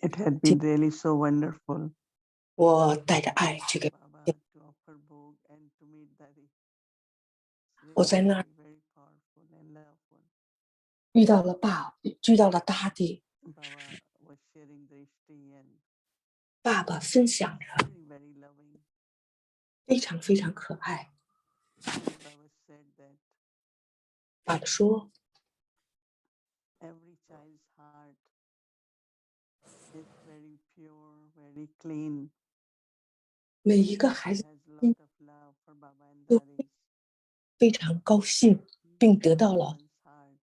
It had been really so wonderful 我带着爱去 for 给 Baba to offer Bhog and to meet Dadi. It's 我 really, 在那儿 really very powerful and loveful. 遇到了大地， Baba was sharing drishti and 爸爸分享着， very, very loving. 非常非常可爱。 And Baba said that 爸爸说， every child's heart is very pure, very clean. 每一个孩 It 子 has a 心 lot of love for Baba and 都 Dadi's. 非常高兴，并得到了 Everyone's heart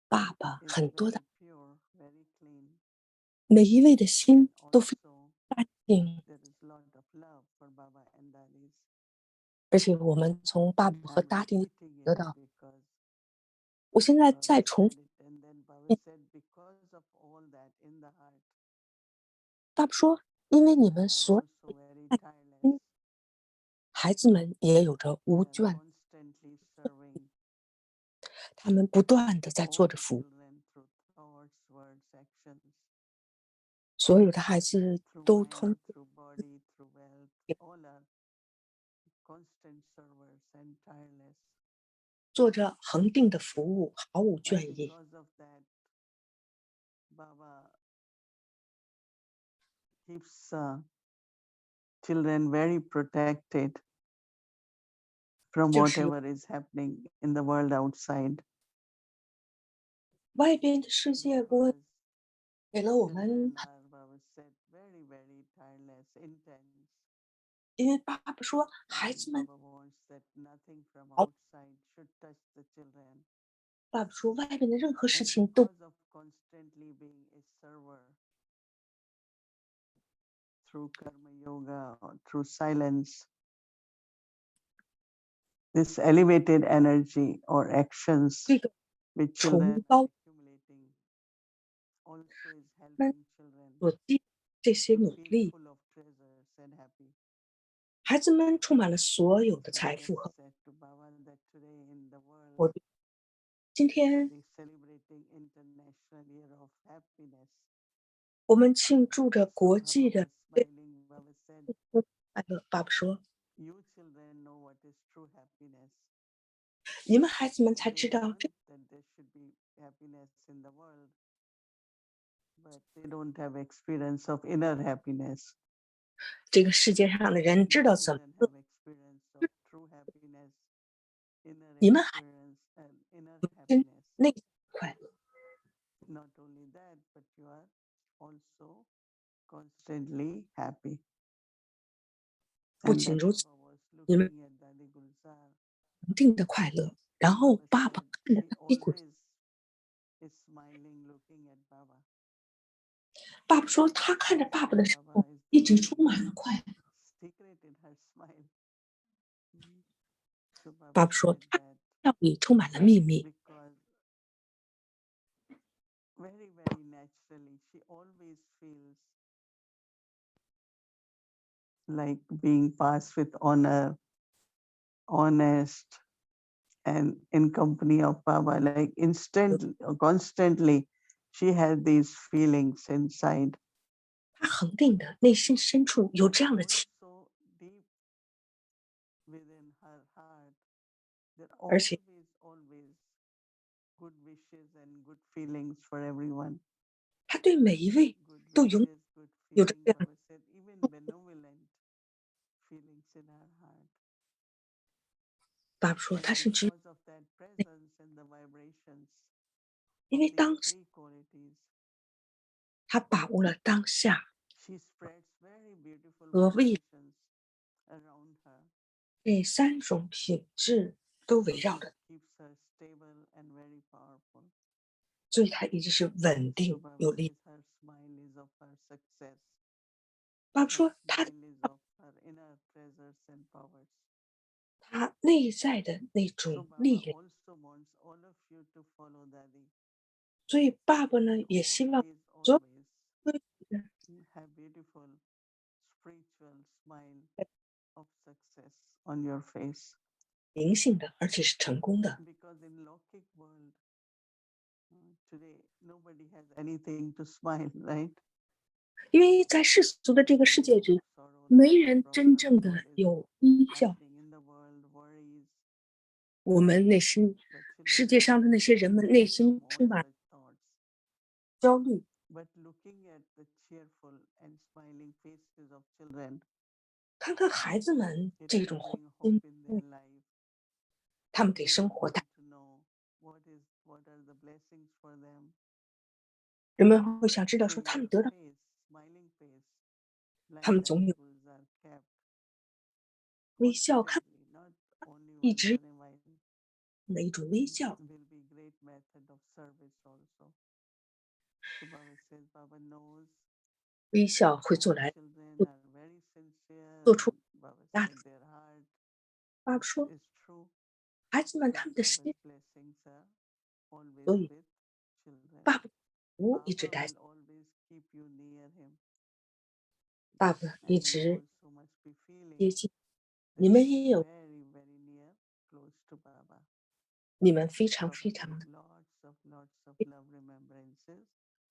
爸爸 is 很多的， very pure, very clean. 每一位的 And 心都非 also 常干净， there is a lot of love for Baba and Dadi's. 而且我们从爸爸和 I'm 大地 repeating 得 it 到。 because 我现在 Baba 再重 said 复， it and then Baba said because of all that in the heart, 爸爸说，因为你们 they are 所 also very 有 tireless. 孩子们也有着 They 无 are 倦， constantly serving 他们不断的在 all 做 the 着服务， children through thoughts, words, actions, 所有的孩子 through 都通 mind, through body, through wealth. All are constant servers and tireless. 做着恒定的服务，毫无 And 倦意。 because of that, Baba keeps children very protected from 就是 whatever is happening in the world outside. 外边的世界不会 Because 给了我 children 们， are, Baba said, very, very tireless, intense. 因为爸爸说，孩 And 子们， Baba wants that nothing from 好， outside should touch the children. 爸爸说，外边的任何事 And 情都 because of constantly being a server through karma yoga or through silence, this elevated energy or actions 这个 which 崇 children are 高 accumulating also is 们 helping children 所积这些 to 努 feel 力， full of treasures and happy. 孩子们充满了所有的 So 财 I 富 just 和 said to Baba that today in the world 活力。今天 they celebrating International Year of Happiness. 我们庆祝着 So 国 Baba 际的 was smiling. Baba said, 快乐。爸爸说， "You children know what is true happiness. 你们孩子们才 They 知道， want 这 that there should be happiness in the world, but they don't have experience of inner happiness. 这个世界上的人知 You 道怎么 children 乐， have experience of true happiness, inner 你们还 experience, and inner 真 happiness. 内在快乐。 Not only that, but you are also constantly happy." 不 And 仅 then 如此， Baba was 你们 looking at Dadi Gulzar. 恒定的快乐。然 And 后 Baba 爸爸 said 看着 she 大屁股， always is smiling, looking at Baba. 爸爸说他看着爸爸的 And 时候 Baba is 一直 there 充满了快乐。 secret in her smile. So 爸 Baba 爸说 said 他 that 笑里充满了秘密， because very, very naturally she always feels like being passed with honor, honest, and in company of Baba, like instantly, constantly, she had these feelings inside. 他恒定的内心深处有 And 这样的情， also deep within her heart, there 而且 always good wishes and good feelings for everyone. 他对每一位 Good 都永 wishes, good 有着 feelings. 这样的， Baba said, even benevolent feelings in her heart. 爸爸说 And 他甚至 because of that presence and the vibrations 因 of 为 these 当 three qualities, 他把握了当下 she spreads very beautiful 和未 vibrations around her. 这三种品质都 So 围绕 this 着， keeps her stable and very powerful. 所以他一直是稳 So 定 Baba 有力。 says her smile is of her success. 爸爸 Her 说他 smile is of her inner treasures and powers. 他内在的那 So 种 Baba 力量， also wants all of you to follow Dadi. 所以爸爸呢 And 也希望 always, 所有 always 人 have beautiful spiritual smile of success on your face. 灵性的，而且是成功的。 Because in Lokik world, today nobody has anything to smile, right? 因为在世俗的这个世界里，没人真正的有微笑。我们内心，世界上的那些人们内心充满焦虑。看看孩子们这种欢欣，他们给生活带，人们会想知道说他们得到，他们总有微笑，看一直的一种微笑，微笑会做出大的。爸爸说，孩子们他们的心，所以爸爸不一直待，爸爸一直接近你们，也有你们非常非常的，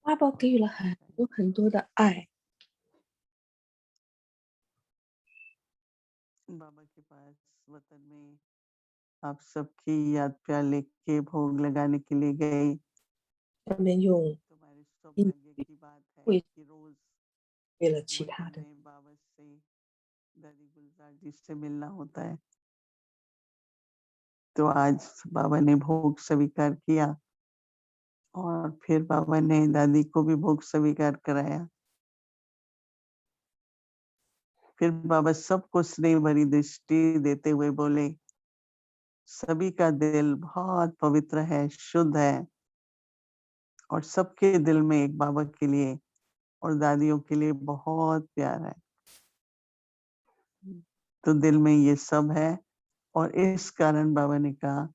爸爸给予了很多很多的爱。बाबा के पास वतन में आप सबकी याद प्यार लेके भोग लगाने के लिए गए। 他们用 तुम्हारे 英 सौभाग्य 语 की बात है 会 कि रोज 为了其他 वतन 的， में बाबा से दादी गुलजार जी से मिलना होता है। तो आज बाबा ने भोग स्वीकार किया और फिर बाबा ने दादी को भी भोग स्वीकार कराया। फिर बाबा सबको स्नेह भरी दृष्टि देते हुए बोले, सभी का दिल बहुत पवित्र है, शुद्ध है और सबके दिल में एक बाबा के लिए और दादियों के लिए बहुत प्यार है। तो दिल में ये सब है और इस कारण बाबा ने कहा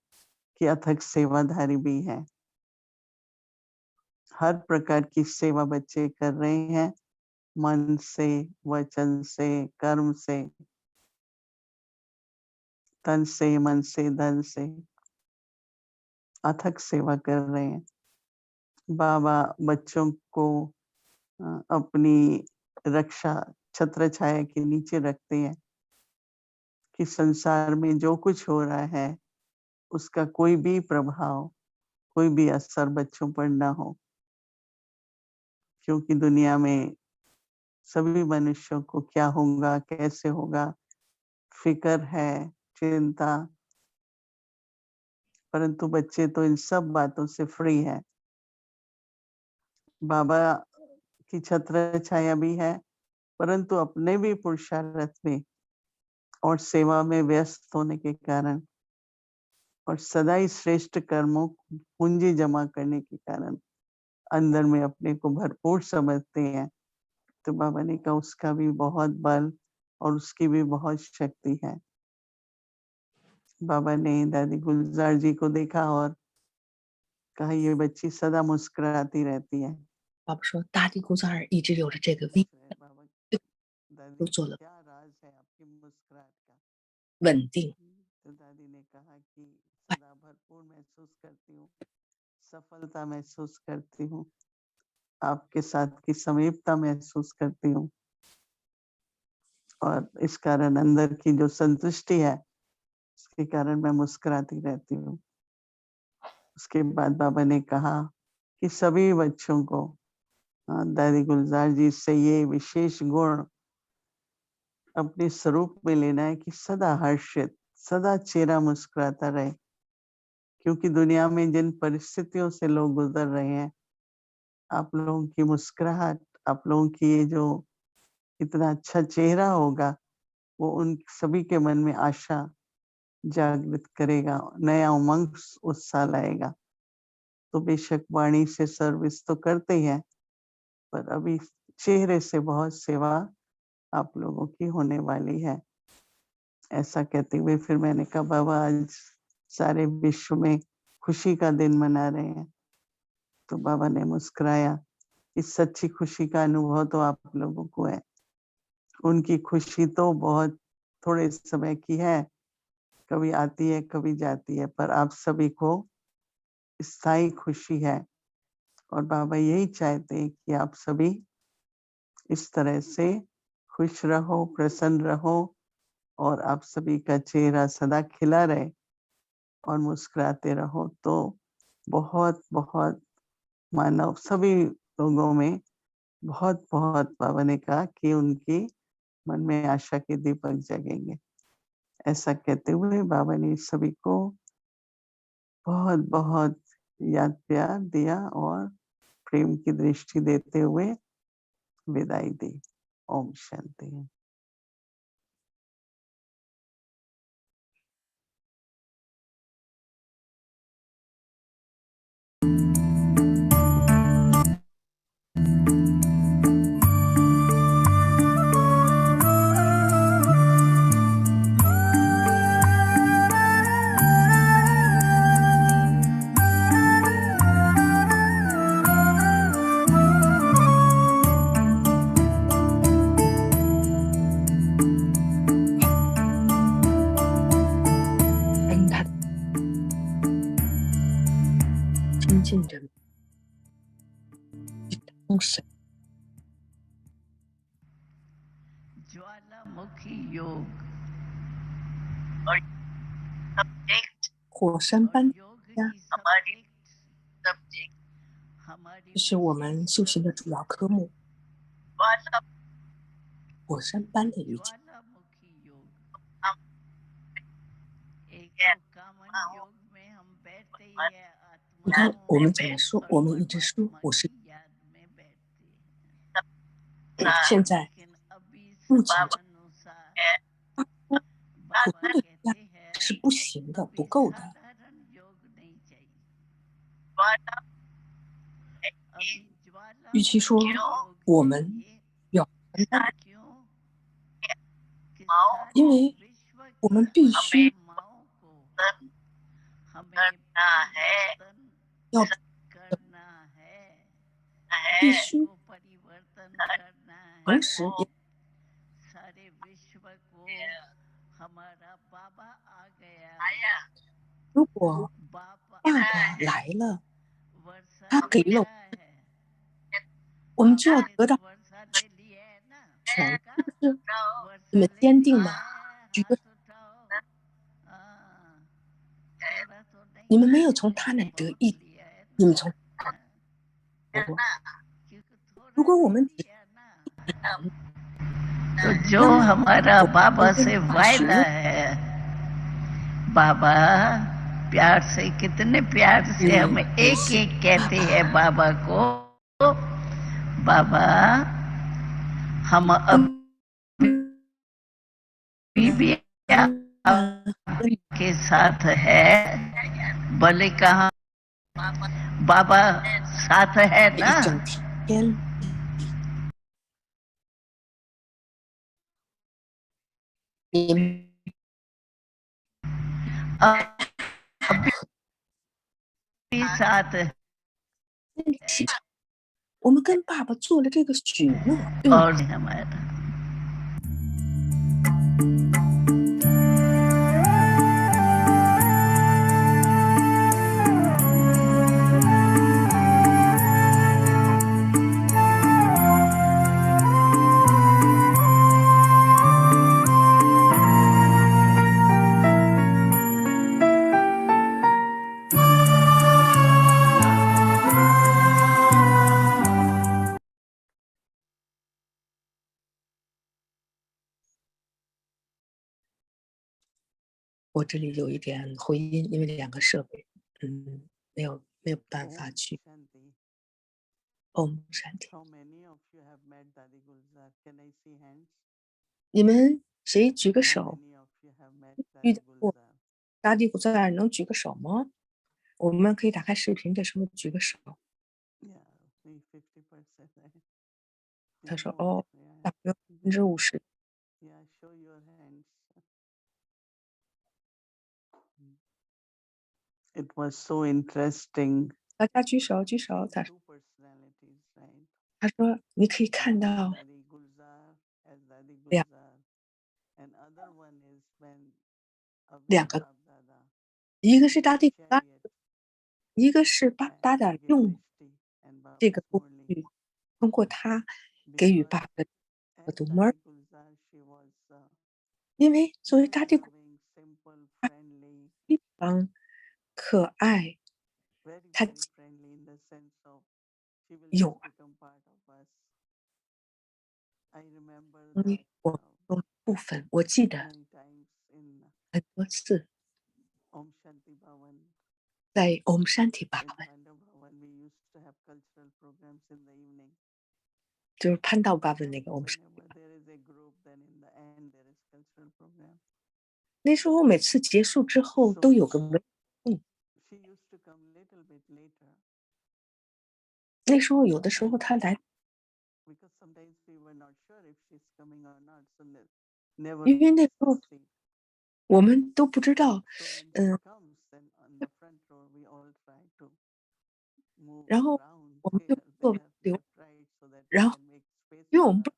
कि अथक सेवाधारी भी है। हर प्रकार की सेवा बच्चे कर रहे हैं, मन से, वचन से, कर्म से, तन से, मन से, धन से अथक सेवा कर रहे हैं। बाबा बच्चों को अपनी रक्षा छत्र छाया के नीचे रखते हैं कि संसार में जो कुछ हो रहा है उसका कोई भी प्रभाव, कोई भी असर बच्चों पर ना हो, क्योंकि दुनिया में सभी मनुष्यों को क्या होगा, कैसे होगा, फिक्र है, चिंता, परंतु बच्चे तो इन सब बातों से फ्री है। बाबा की छत्र छाया भी है, परंतु अपने भी पुरुषार्थ में और सेवा में व्यस्त होने के कारण और सदा ही श्रेष्ठ कर्मों पूंजी जमा करने के कारण अंदर में अपने को भरपूर समझते हैं। तो बाबा ने कहा उसका भी बहुत बल और उसकी भी बहुत शक्ति है। बाबा ने दादी गुलजार जी को देखा और कहा ये बच्ची सदा मुस्कुराती रहती है। 爸爸说，大地公藏儿一直有着这个微 बाबा 笑， दादी 都做了 क्या राज है आपकी मुस्कुराहट का? 稳定。 तो दादी ने कहा कि सदा भरपूर महसूस करती हूँ, सफलता महसूस करती हूँ, आपके साथ की समीपता महसूस करती हूँ और इस कारण अंदर की जो संतुष्टि है उसके कारण मैं मुस्कुराती रहती हूँ। उसके बाद बाबा ने कहा कि सभी बच्चों को दादी गुलजार जी से ये विशेष गुण अपने स्वरूप में लेना है कि सदा हर्षित, सदा चेहरा मुस्कुराता रहे, क्योंकि दुनिया में जिन परिस्थितियों से लोग गुजर रहे हैं, आप लोगों की मुस्कुराहट, आप लोगों की ये जो इतना अच्छा चेहरा होगा, वो उन सभी के मन में आशा जागृत करेगा, नया उमंग, उत्साह लाएगा। तो बेशक वाणी से सर्विस तो करते ही हैं, पर अभी चेहरे से बहुत सेवा आप लोगों की होने वाली है। ऐसा कहते हुए फिर मैंने कहा बाबा आज सारे विश्व में खुशी का दिन मना रहे हैं। तो बाबा ने मुस्कुराया, इस सच्ची खुशी का अनुभव तो आप लोगों को है। उनकी खुशी तो बहुत थोड़े समय की है, कभी आती है, कभी जाती है, पर आप सभी को स्थायी खुशी है और बाबा यही चाहते हैं कि आप सभी इस तरह से खुश रहो, प्रसन्न रहो और आप सभी का चेहरा सदा खिला रहे और मुस्कुराते रहो तो बहुत-बहुत मानव सभी लोगों में बहुत-बहुत बाबा ने कहा कि उनके मन में आशा के दीपक जगेंगे। ऐसा कहते हुए बाबा ने सभी को बहुत-बहुत याद प्यार दिया और प्रेम की दृष्टि देते हुए विदाई दी। ओम शांति। 亲近着丰神。ज्वालामुखी योग 火山 और 般 योग 呀， की subject 这是我们修行的主要科目。火山般的瑜伽， ज्वालामुखी योग एक तो कामन योग में हम बैठते ही है 你看 आत्माओं 我们怎么说？ और 我们一直说 परमात्मा 我是 की याद में बैठते हैं 现在 लेकिन अभी 目前 समय अनुसार 普 बाबा 通的瑜伽 कहते हैं 是不行的，不 अभी 够的。 साधारण योग नहीं चाहिए अभी 与其说 ज्वालामुखी योग 我们 चाहिए 要承担， क्यों कि सारे 因为 विश्व 我 की 们必须 आत्माओं को हमें परिवर्तन 要 करना है 必须 को परिवर्तन करना 同 है 时也 सारे विश्व को हमारा बाबा आ गया 如果 बाबा 爸爸来了， वर्षा 他给了 दिया है 我们就要 आपने 得 तो 到 वर्षा ले लिया है ना 全， का 是不是？你 वर्षा 们 ले 坚定 लिया 吗？ है 举个， हाथ उठाओ हाँ, थोड़ा तो 你 नहीं 们没有 है 从他那得 बहुत 一， लिया है 你 ना 们从他 हाँ, 得过。 क्योंकि 如 थोड़ा 果我 ले 们只 लिया ना 能， तो जो 那么 हमारा 我 बाबा 们跟 से 爸许 वायदा 诺， है बाबा प्यार से कितने प्यार से हम 你 एक 是 एक 爸 कहते 爸 हैं बाबा को बाबा हम 跟 अभी भी 的 आपके साथ है भले कहा बाबा साथ है 一 ना 整天里， अभी साथ है 我们跟爸爸做了这个许诺，对吗？ और हमारा我这里有一点回音，因为两个设备，没有办法 ओम 去 शांति Om Shanti。 How many of you have met Dadi Gulzar? Can I see hands? 你们谁举个 How 手？ many of you have met 遇 Dadi 到过 Gulzar? 大地不在，能举个手吗？我们可以打开视频的时候举个手。 Yeah, see 50%. 他说：“ More, 哦， yeah. 大约50%。 Yeah, show your hands. It was so interesting. 大家举手，举手。 These 他 two personalities, right? 他说你可以看 One is 到 Dadi Gulzar as Dadi 两 Gulzar, and other one is when 两 Avi 个， Bab Dada 一个是 in 大 the 地达， chariot 一个是巴达 and 达 gave 用 Drishti and 这 Baba's 个工 Murli. 具，通过他给予爸because爸的和as独门儿，Dadi Gulzar, she was 因为作为 very 大地古 loving, simple, friendly, 非常可爱，very, 他 very friendly in the sense of she will 有 just become part of us. I remember 你 that 我有部分，我记得 many times in 很多次 Om Shanti Bhavan, 在我们山体爸 in 爸，Pandav Bhavan, we used to have cultural programs in the evening. 就是潘道爸爸 So 那个我们山体 whenever 爸爸。there is a group, then in the end there is cultural program. 那时候每次结束之后都 So 有个文嗯，she used to come little bit later, 那时候有的时候 and 他来，because sometimes we were not sure if she's coming or not, so never 因为那时 fixed the 候 seat. 我们都不知道，So when she 嗯，comes, then on the front row, we all try to move 然后 around 我们 here, 就座位 there, 留，left, right, so that we 然后 can make space 因为 for 我们不 her.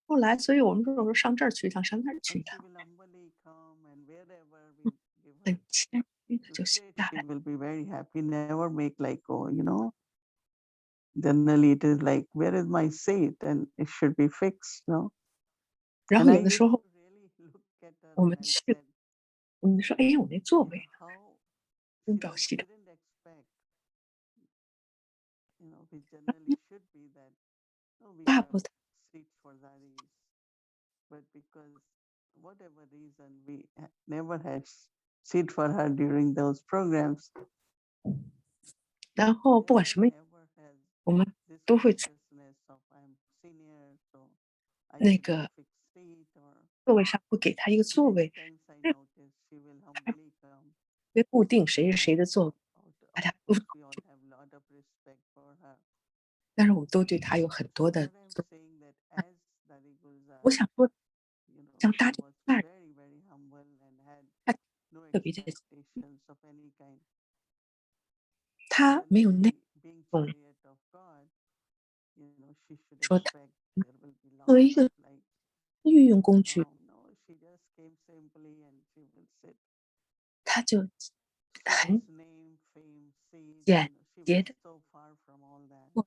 后来，所以我们这种上这儿去一趟，上那儿去 And 一 she 趟，will humbly come, and wherever we give her 很谦虚的 to 就下 sit, she 来， will be very happy. Never make like, oh, generally it is like, where is my seat? And it should be fixed, no? 然 And 后 I 有的时 used 候 to really look at her 我 and 们 I 去， said, 我们说，哎，我那座位呢？ how 寻 she 找系统，didn't expect, we generally should be that, no, we 爸 have 爸他 seats for daddies. But because whatever reason, we never had seat for her during those programs. 然后不管 Never 什么， ever has 我们 this 都会在 consciousness of I'm senior, so I 那 should have 个 fixed seat. Or 座位上会给他一个座 many 位， times I 这 notice she will humbly come, 别固定谁是谁的 and 座位， of 大家都， course we all have a lot of respect for her. 但是我们都对他有很 So 多的 what I'm 尊 saying that as Dadi 我 Gulzar, 想说，像 she 大地 was 那儿， very, very humble and had 他 no 特别的， expectations of any kind. 他没有那 Generally, being 种 chariot of God, she should 说他 expect there will be 作 lot 为一 of 个 like 御用工具， calm. No, she just came simply and she will sit. 他就 So 很 this name, fame, seat, 简 she 洁 was 的， so far from all that.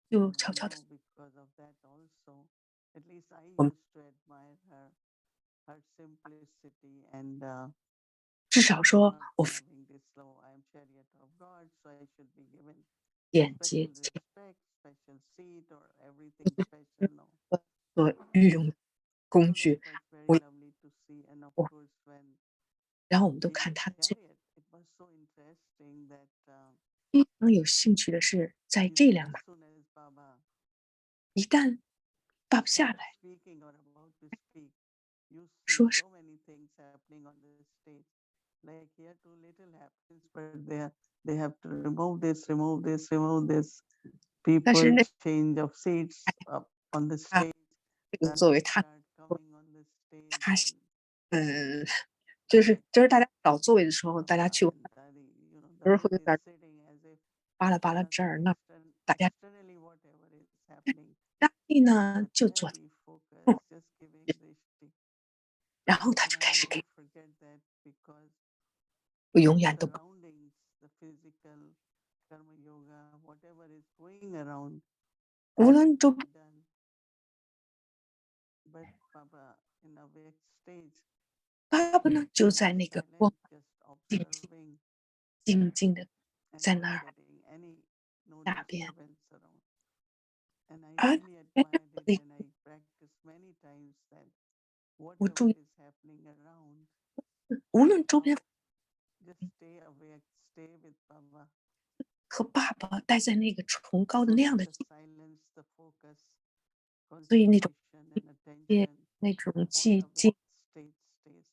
就 And 悄 I 悄的， know because of that also, at least I 我们 used to admire her simplicity and 至少说 not 我 having this low, I am chariot of God, so I should be given 简洁 special 简 respect, special seat, or everything special. No. 所御用的工 So that 具， was very 我 lovely to see. And of 我， course, when 然后我们都 being 看 a 他做， chariot, it was so interesting that 非常有兴趣的是，在这辆 as 马 soon as Baba 一旦爸爸下 starts 来， speaking or about to speak, you see 说是 so many things happening on the stage. Like here, too little happens, but they have to remove this, remove this, remove this. 但是 People 那 change of seats up on the 啊， stage. 这个作为 Daddies 他 start coming on the stage 他 and 就是like 大家找座位的时候，大家 Baba 去，有 and Dadi, 时候会 Dadi 有 is 点 sitting as if 扒拉扒 they 拉 are 这儿那儿，大家 externally whatever is happening, 大地呢 but 就坐在 very focused, just giving drishti. 然后他 And 就 I 开始 never 给，forget that because 我永 the 远都不， surroundings, the physical, karma yoga, whatever is going around 无 has 论 to 周 be done. But Baba, in a way, stage, 爸爸呢就 very 在那个光 silent, just 静 observing 静的 and 在 not 那儿 getting any no 下边， disturbance around. And I 而 really 在任 admired 何 it 的 and I practiced many times that 我 whatever 注意，is happening around, 无论周边 how just stay awake, stay with Baba. 和爸爸待在那个崇高的 So 那 that 样的 the 境，silence, the focus, 所以那种 concentration and 界 attention, 那种 all 寂 awake 静， state stays.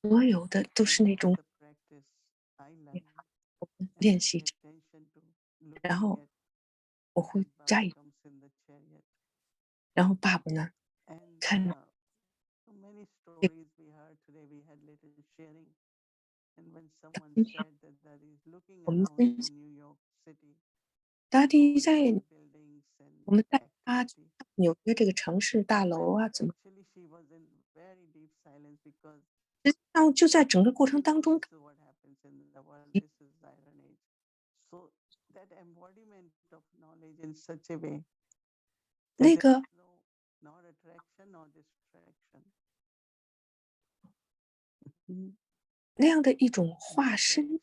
所有的都 And 是那 that is 种 the practice I learned. 我们 And 练 I 习 pay 着， attention to 然 looking 后 at 我会 when 加 Baba 以， comes in the chariot. 然后爸爸呢 And 看到 so many 这个 stories we heard today, we had little sharing. And when someone 今天 said that is looking 我们 around 分 in 享 New York City, 大地 all 在 these buildings 我 and 们带他 activity, 纽约这个城市大 but 楼啊，怎么， actually she was in very deep silence because 实际上就在整个过程 this 当中， is what happens in the world. This is the iron age. So that embodiment of knowledge in such a way that 那 there 个 is no 那样的一种化身，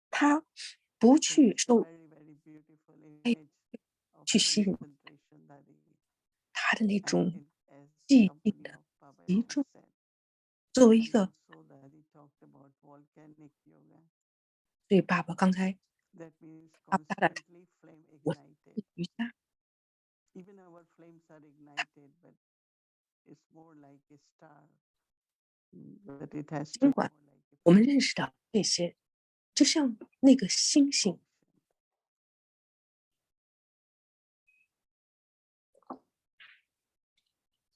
他不去受去吸引他的那种既定的集中，作为一个，所以爸爸刚才他大的我瑜伽，尽管我们认识到这些，就像那个星星，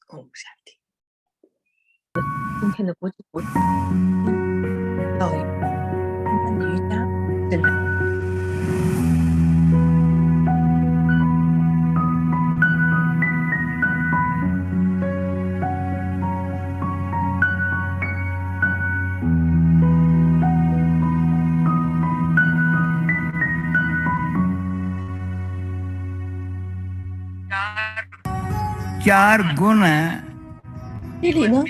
哦，下题，今天的国际活动要有简单的瑜伽，正在चार गुण हैं 这里呢，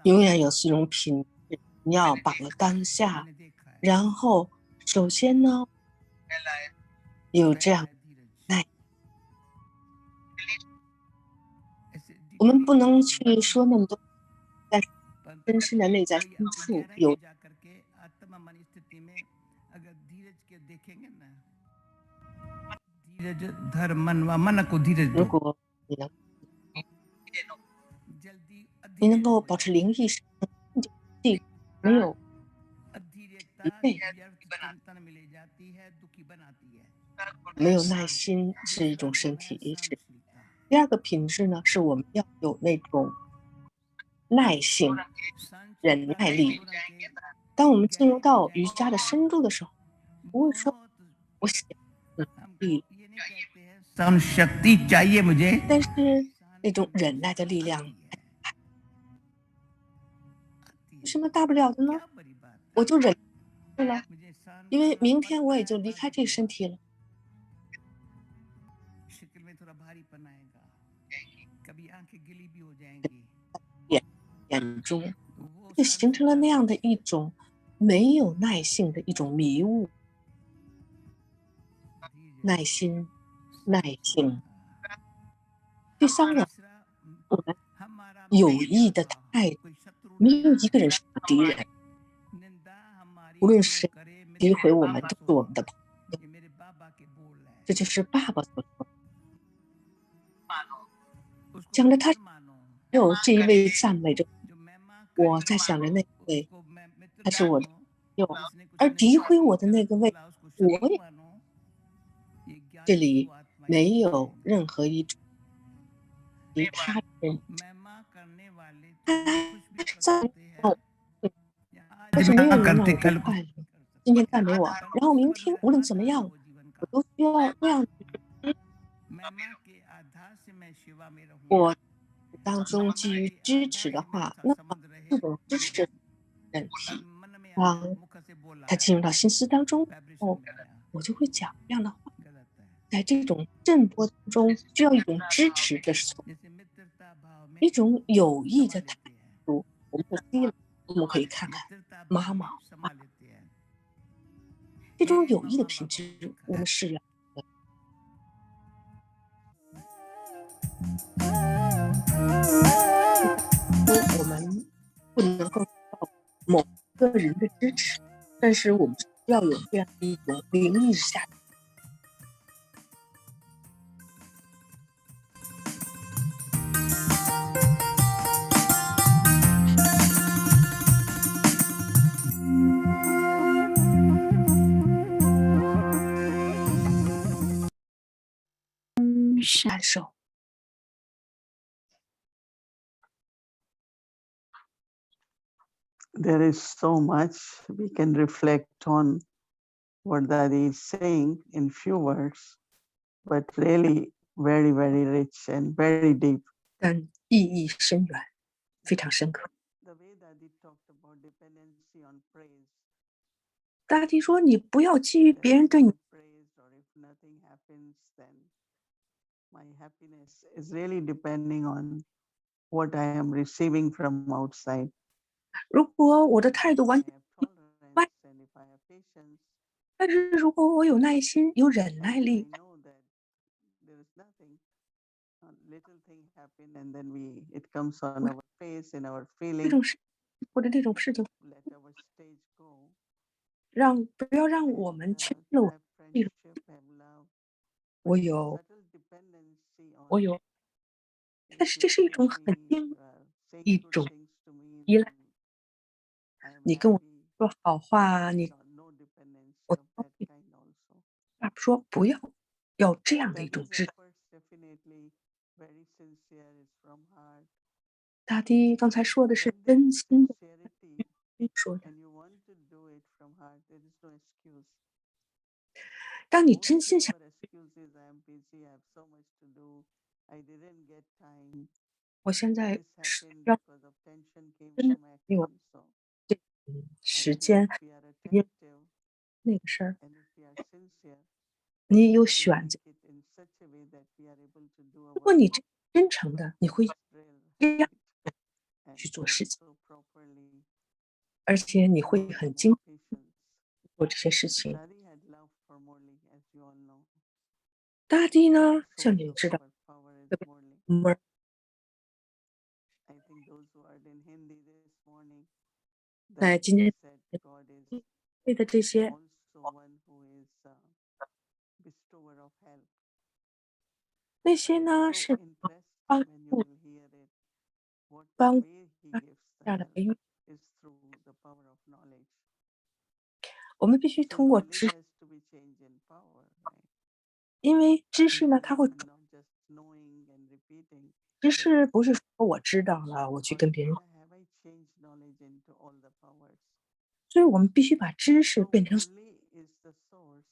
永远有4种品质，你要把握当下，然后首先呢，有这样耐，我们不能去说那么多，但是深深的内在深处有，धीरज धर मन व मन को धीरज 如 दो 果你能够保持灵意识，这没有疲惫，没有耐心是一种身体意识。第二个品质呢，是我们要有那种耐性、忍耐力。当我们进入到瑜伽的深度的时候，不会说我想力， सहन शक्ति चाहिए मुझे 但是那种忍耐的力量，有什么大不了的呢？我就忍了，因为明天我也就离开这个身体了。眼中就形成了那样的一种没有耐性的一种迷雾。耐心、耐性。第三个，我们有益的态度，没有一个人是敌人，无论谁诋毁我们，都是我们的朋友。这就是爸爸所说的。想着他有这一位赞美着我，在想着那位他是我的朋友，而诋毁我的那个位，我也这里没有任何一种其他人，他赞美我，但是没有人让我不快乐。今天赞美我，然后明天无论怎么样，我都需要那样我当中基于支持的话，那么这种支持问题，当他进入到心思当中后，我就会讲这样的话。在这种震波当中，需要一种支持的时候，一种有益的态度。我们的积累，我们可以看看妈妈这种有益的品质，我们是要的。说我们不能够得到某个人的支持，但是我们需要有这样一种灵意下。感受。There is so much we can reflect on what Dadi is saying in few words, but really very, very rich and very deep. 但意义深远，非常深刻。大弟说：“你不要基于别人对你， My happiness is really depending on what I am receiving from outside. 如果我的态度 If 完 I 全 have 外， tolerance and if I have patience, 但是如果我有耐心、有忍 and 耐 then I 力， know that there is nothing, a little thing happen, and then it comes on our face, in our 这 feeling, 种事或者这种事情， let our stage go, 不要让我 and 们牵了 to 我 have 这种。 friendship, have love, 我 this 有， subtle dependency 我 on 有， if 但是 you 这是一 think 种很 me, 轻 you are 一 saying good 种 things to me, 依 then 赖。I am 你跟我 happy, 说好话，你 no dependency 我 of that kind also. 说不要，要这样的一 That 种 is 质。 efforts definitely very sincere, is from heart. 大地刚才 But 说的是 when there 真 is 心的 sincerity 说的。 and you want to do it from heart, there is no excuse. 当你真 Mostly 心想， our excuse is I am busy, I have so much to do, I didn't get time. 我现在 This 是 happened 要 because of tension came 真的 from 没有 exam. So 这 I 时 think 间 if we are 因 attentive 那个事儿， and if we are sincere, 你有 we will 选择。 make it in such a way that we are able to do 如 our 果你真诚的，你会 first drill 这样 right 去 and 做事情， also properly 而且你 show 会 us 很 more 精 patience. 做这些事情。 Dadi had love for Morley, as you all know. 大地 The 呢，像 source 你 of 知道， our power is 特别 Morley. 门儿 I think those who heard in Hindi this morning, 在 Dadi 今天 said God is 对的这些， also one who is bestower of help. 那些 It's 呢 so 是 interesting 帮 when you 助 will hear it. What the 帮 way he 他 gives the 下的 help 培育， is through the power of knowledge. 我们必须 So 通过 knowledge 知， has to be changed in power, right? 因为知识呢， Because 它会 not just knowing and repeating, 知 but 识不是说我知道了，我去 God 跟别人， have I changed knowledge into all the powers? 所以我们必须把知识 So 变成。 Murli is the source.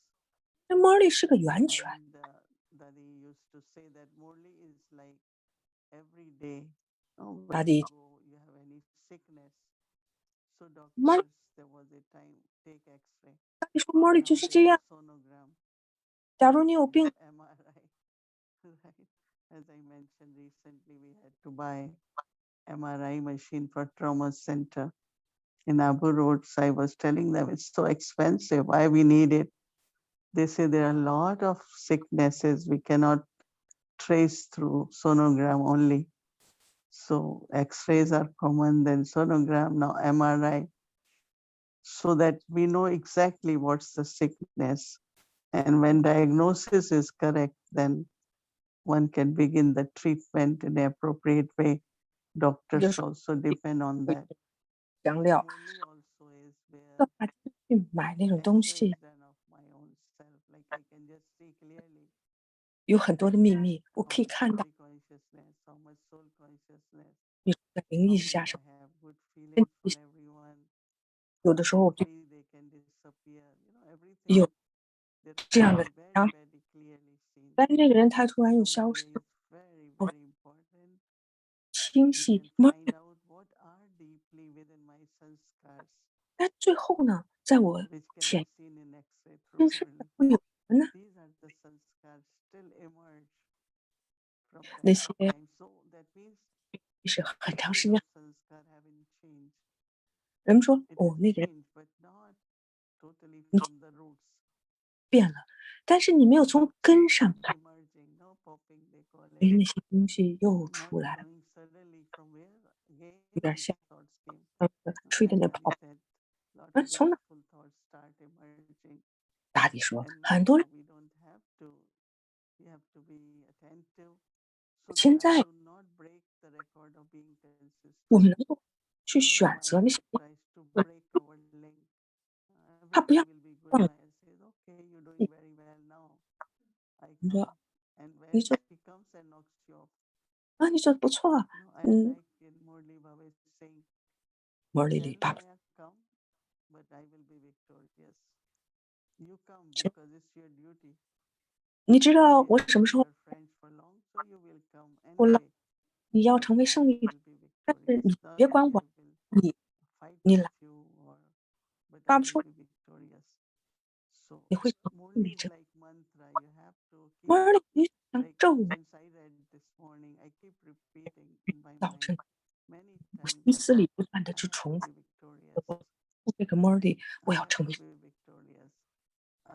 那 Molly 是个源泉， And Dadi used to say that Murli is like every day. When Dadi you go, you have any sickness. So Molly doctors, there was a time take X-ray. 你说 Molly Now 就是 they 这 have 样。 sonogram. 假 Now 如你有 they have 病， MRI. Right? As I mentioned recently, we had to buy MRI machine for trauma center in Abu Road. So I was telling them it's so expensive. Why we need it? They say there are a lot of sicknesses we cannot trace through sonogram only. So X-rays are common, then sonogram, now MRI, so that we know exactly what's the sickness. And when diagnosis is correct, then one can begin the treatment in an appropriate way. 就 Doctors 是 also depend on that. 香料， Morley also is 要 where 把去买那种东 X-ray 西， is done of my own self. Like I can just see clearly 有很多的秘密，我 how 可以 much 看到 body consciousness, how much soul consciousness, 你在灵 how 意 much 下 I 上， have good 跟 feeling 你 for everyone, 有的时 how 候我就 quickly they can disappear. You know, 有 everything that 这 can 样 be 的 very, 想法， very clearly seen. 但是那个人他突然又 So 消失， Morley is very, 好 very important. 清 We 晰。 can 妈， find out what are deeply within my sanskars, 但最后呢，在我 which can 潜 be seen in X-ray 身 through 上 Morley. 会有什么呢？ These are the sanskars still emerge from 那 time 些 to time. So that means 是很长时 pieces 间， of sanskar haven't changed. 人们说 It 哦， has 那个人 changed, but not totally 你 from the roots. 变了，但是你没有从根 They 上 keep 改， emerging, no popping, they call 所 it. 以那些东西又 Not 出来了， knowing suddenly from where again 有点 these 像 thoughts came. 吹的 As 那 Dadi 泡。 said, a lot 啊， of 从那 blissful thoughts start emerging. 大地说， And 很多 now 人 we don't have to, we have to be attentive so that 现 we 在 do not break the record of being 我 consistent. 们能够去 No 选择那 mind 些 tries to break our link. 他不 Everything 要 will be good. 忘 Maya says, okay, you're doing very well now. I 你 come. 说 And 你 when 做 he comes and knocks you off, 啊，你做的不错啊， I 嗯， like in Murli Baba is saying, 摩利 tell 里爸爸， Maya come, but I will be victorious. You come because it's your duty. 你知道 I 我 have 什么 been 时候 your friend for long, so you will come 我了？ anyway. 你要 But 成为 I 胜利者， will be 但是 victorious. 你 Not 别 that 管 I 我， will 你 fight 你 with 来， you, but I 爸爸 will 说 be victorious. So 你会成为胜 Murli 利 is 者。 like mantra. You have to keep 摩利，你像 like 咒语 since I read this morning, I keep repeating in my 造 mind 成 many 我 times 心 that 思里不断的 I 去 have to 重 be 复 victorious. 这个 Mordy， 我 I 要 have 成 to 为， be victorious.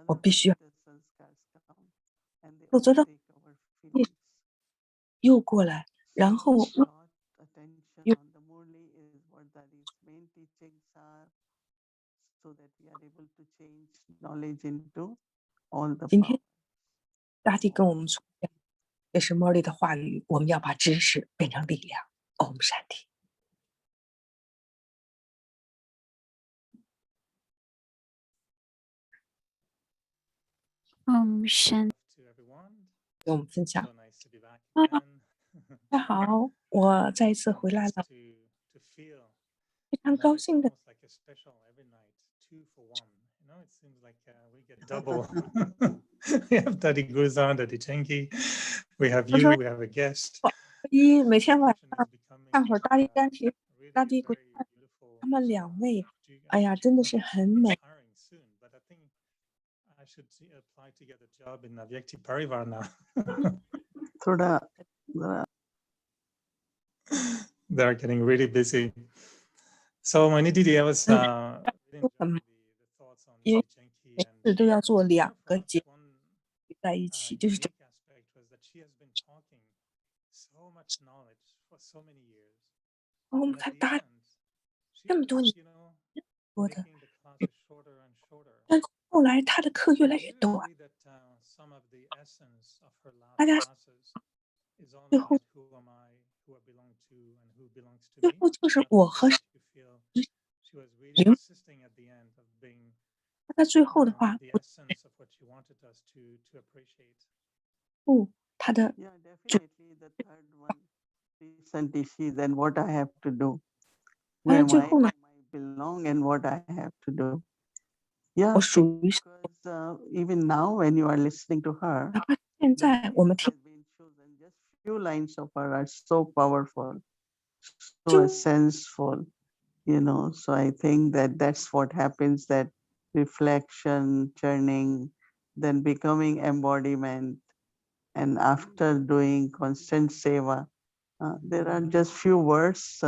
我必须 Otherwise, 要， the sanskars come and they 否则的 overtake our feelings. 又过来，然 So 后 short attention 又 on the Murli is what Dadi's main teachings are, so that we are able to change knowledge into all the 今天 power. 大地跟我们说，这是 Mordy 的话语，我们要把知识变成力量。Om Shanti。Shanti. 给我们分享。大家好，我再一次回来了，非常高兴的。Double. We have Dadi Guzan, Dadi Chenki. We have 他 you. 说 We have a guest. 一每天晚 Session 上 is becoming 看会儿大地单题， really 大 a 地古 very beautiful. 他们两位， opportunity. 哎呀，真的是很美。 Hiring soon, but I think I should apply to get a job in Avyakti Parivar now. Thoda, They're getting really busy. So Manididi, I was really enjoying the thoughts on 因为 Dadi Chenki 每 and 次都要做 you 两 know, 个 for us, 节 one 目在一起，就是这 unique aspect was that she has been talking so much knowledge for so many years. 我们 And 看 at the 大 end, she 这么多 was, 年 you know, 说的， making the classes shorter and shorter. 但后来他的课越来 I 越 do 短， agree that some of the essence of her last 大家 classes is on 最后 that who am I, who I belong to, and who belongs to 最 me. 后就是 But 我 I 和 did 神 feel she was really Lim- insisting at the end of being 他最后的话， the essence of what she wanted us to appreciate. 不，他的 yeah, definitely the third one, recently she, then what I have to do, who 他的 am 最 I, 后 whom 呢， I belong, and what I have to do. Yeah, 我属于， because even now when you are listening to her, 哪怕现 the 在 way 我们 she 听 has been chosen, just few lines of her are so powerful, so 就 senseful, you know. So I think that that's what happens, that reflection, churning, then becoming embodiment, and after doing constant seva, there are just few words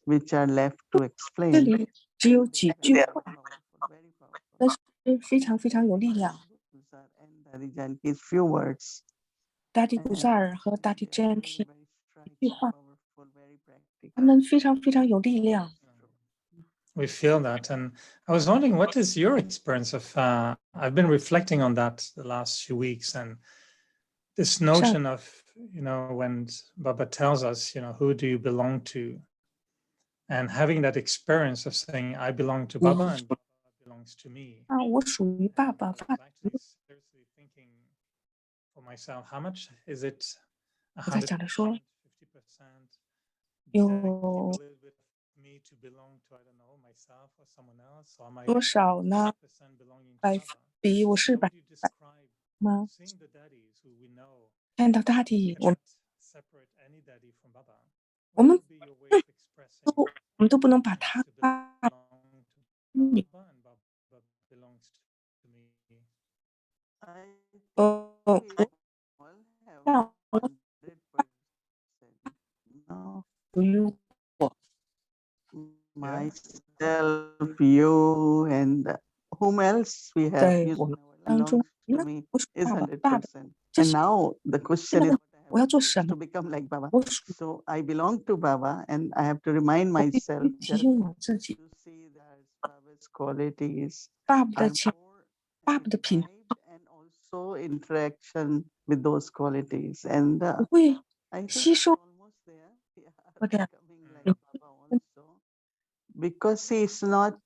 which are left to 这 explain. 里只有 They 几 are 句 very 话， powerful, very powerful. 但是非常非常有力量。 And Dadi Janki's few words. 达迪古萨尔和达迪 They are very, Janki very 一句 striking, 话， powerful, very 他 practical. 们非常非常有力量。 We feel that. And I was wondering, what is your experience of, I've been reflecting on that the last few weeks, and this notion of, you know, when Baba tells us, you know, who do you belong to? And having that experience of saying, I belong to Baba and Baba belongs to me. 啊，我属于爸 And 爸， I 爸 was actually seriously thinking for myself, how much is it? 我在讲着说 50%? Do I keep a 有 little bit of me to belong to, I don't know, myself or someone else? Or am I 多少呢？ 100% belonging to 百 Baba? 比我是 How 百 would you describe 吗？ seeing the daddies who we know 看到大地，我 cannot 们 separate any daddy from Baba? 我 What 们 would be your way of expressing 都我们都不能把 what it 他 means to belong to Mm. Baba and Baba belongs to me? I 呃 think we all have 让我 100%. No, 属于我， myself, you, and whom else we have, 在 you 我们 know, 当中， belongs 你 to 们 me 我属 is 爸爸，爸爸， 100%. 这 And 是 now the 现 question 在 is 的 what I 我要 have to 做 do 什 is to 么？ become like Baba. 我属 So I belong to Baba, and I have to remind 我必须 myself 提 just 醒我自己， to see that Baba's qualities 爸爸 are 的情， more 爸爸的品， imbibed and also interaction with those qualities. And 我会 I think 吸 we're 收 almost there. We are 我的 becoming like Baba also. Because see, it's not,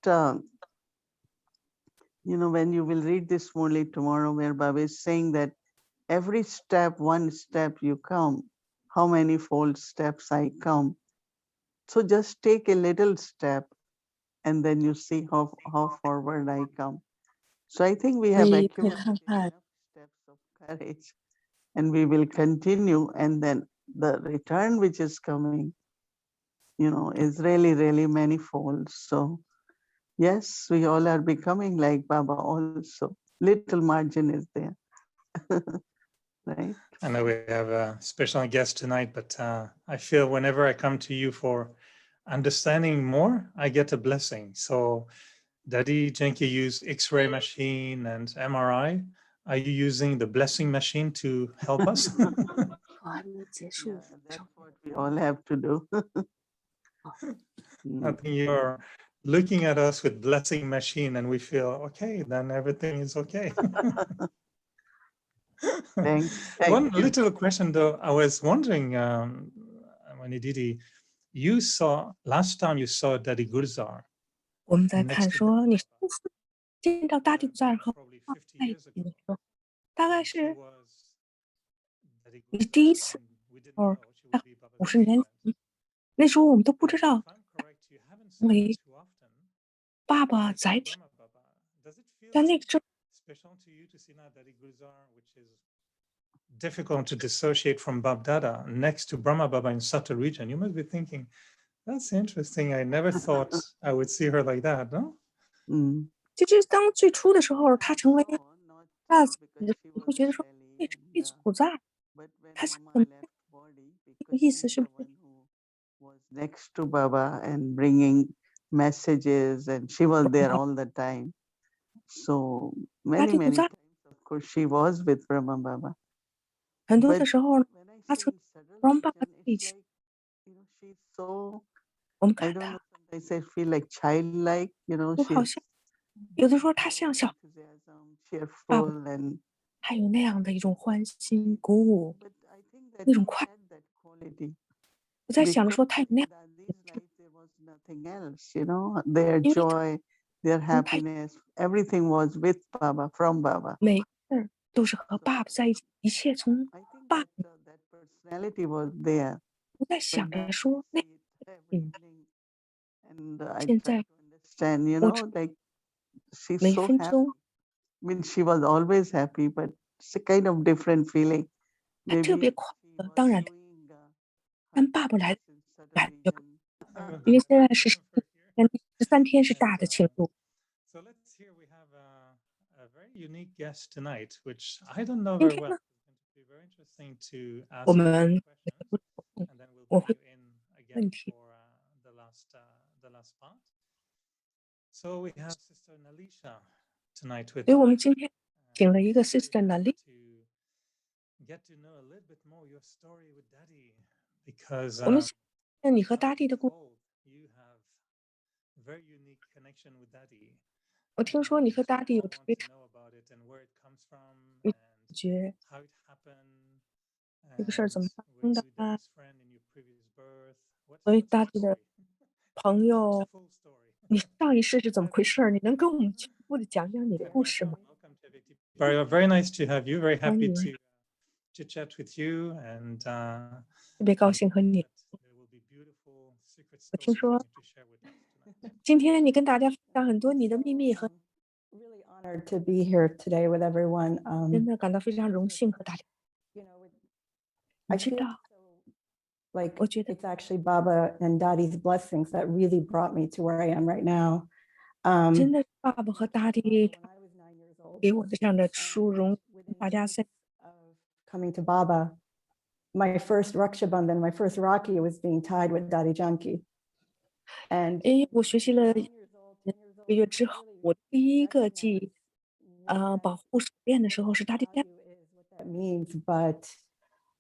you know, when you will read this only tomorrow, where Baba is saying that every step, one step you come, how many fold steps I come. So just take a little step and then you see how forward I come. So I think we 所 have 以可以 accumulated 看看 enough steps of courage, and we will continue. And then the return which is coming, you know, is really, really manifold. So yes, we all are becoming like Baba also. Little margin is there. right? I know we have a special guest tonight, but I feel whenever I come to you for understanding more, I get a blessing. So Dadi Jenki used X-ray machine and MRI. Are you using the blessing machine to help us? 好，还没结束。 Yeah, that's what we all have to do. I think you're looking at us with blessing machine and we feel, okay, then everything is okay. Thank One you. little question though, I was wondering, when Didi, you saw, last time you saw Dadi Gulzar 我们在 next 看 to 说， Dadi 你 Baba, 上次见到大地祖尔和 probably 爸 50在一 years 起的 ago. 时候，大概 She 是 was Dadi 你第一 Gulzar 次 and we didn't 哦， know she 大 would 概 be Baba's 50年 assistant. 前，那时候我们都不 But 知道 if I'm correct, you haven't seen her 为 too often. 爸爸 Next to 载体， Brahma Baba. Does it feel 在那个之 special to you to see now Dadi Gulzar, which is difficult to dissociate from Bab Dada, next to Brahma Baba in such a region? You must be thinking, that's interesting. I never thought I would see her like that, no? 就是当最初的时候，他成为 No, not 大子， because 你 she was 会觉得说， Delhi 为什么 and 地祖在？ but when 他是 Mama 怎么 left body, 这 because 个意 she's 思是 the 不是？ one who was next to Baba and bringing messages, and she was there all the time. So 大 many 地祖在 times, of course, she was with Brahma Baba. 很多 But 的时候， when I 他 see 曾 in Sadal 跟爸爸 region, 在一 it's 起， like, she's so, 我们 I 看 don't know, 他 sometimes I feel like childlike, 都好 she's 像有的时候他 so 像小 enthusiasm, 爸爸， cheerful, and 他有那样的一种欢欣鼓舞， but I think that 那种 he 快。 had that quality 我在想着 because 说，他有那 in 样， Dadi's life there was nothing else, their 因为他 joy, their 他 happiness, everything was with Baba, from Baba. 每个事儿都是和 So 爸爸在一起，一切从 I think 爸 that that personality was there, 我在 but 想 now 着 I 说，那 see it 嗯， evening, and I 现 try 在 to understand, 我知 like she's 每 so 分 happy. 钟 I mean, she was always happy, but it's a kind of different feeling. 他特 Maybe 别快 she 乐。 was 当然， doing her 但爸爸来 practice in Southern 感觉， region. 因为现在是 For here. 天13天是 And 大的庆祝。 so let's hear we have a very unique guest tonight, which I don't know 今 very 天 well. 呢， It's going to be very interesting to 我 ask you 们 questions, and then we'll 我 bring 会 you in 问 again 题， for the last part. So we have Sister Nalisha tonight with 所以我 us. 们今天请了一个 It's very sister 娜 fun 丽， to get to know a little bit more your story with Daddy, because 我们想你和 I 大地的 was 故， told you have very unique connection with Daddy. 我听说你和大地 I 有特 want 别 to 长 know about it and where it comes from 的 and 感觉， how it happened 这个事儿 and 怎么发 were 生 you 的啊？ Daddy's friend in your previous birth? 所以 What's 大 your 地的 story? 朋 Tell 友， the full story. 你上一世是怎么回事儿？你能跟我们全部的讲讲你的故事吗？ Welcome to Victory. Very nice to have you. Very 欢 happy 迎， to chit chat with you, and 特别高 I 兴和 know 你。 that there will be beautiful secret 我听 stories 说 for you to share with us tonight. 今天你跟大家分享很多你的秘密和 Really honored to be here today with everyone. 真的感到非常荣幸和大家。 You know, 你 I 知 feel 道， like 我觉得 it's actually Baba and Dadi's blessings that really brought me to where I am right now. 真的是爸爸和大地 When I was 9 years old, 给我的这样的殊荣， within 大家 2 在 weeks of coming to Baba, my first Rakshabandhan, my first Rakhi was being tied with Dadi Janki. And 因为我学习了 9 years old, 10 years 1个月 old, 之 I 后， really 我第一个 recognize 记 what 保护手链的时候是大地家， value is, what that means. But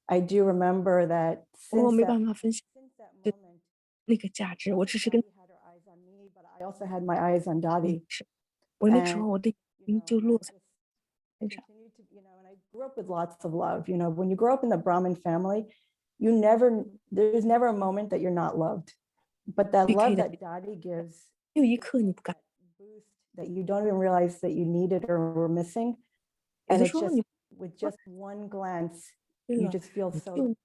I do remember that 我 since 没 that 办法分享 moment, 那个价值，我 not 只 just 是跟 Dadi had her eyes on me, but I also had my eyes on Dadi. 是，我那时候 And 我的 you 心 know, 就 and I 落在 just 身上。 continued to, and I grew up with lots of love. You know, when you grow up in the Brahmin family, there's never a moment that you're not loved. But that 必可以 love 的， that Dadi gives 没有一 is 刻你 like 不敢。 that boost that you don't even realize that you needed or were missing. 有 And 的 it's 时候 just 你 with just one glance, 对 you 了， just feel 你 so 就 lifted.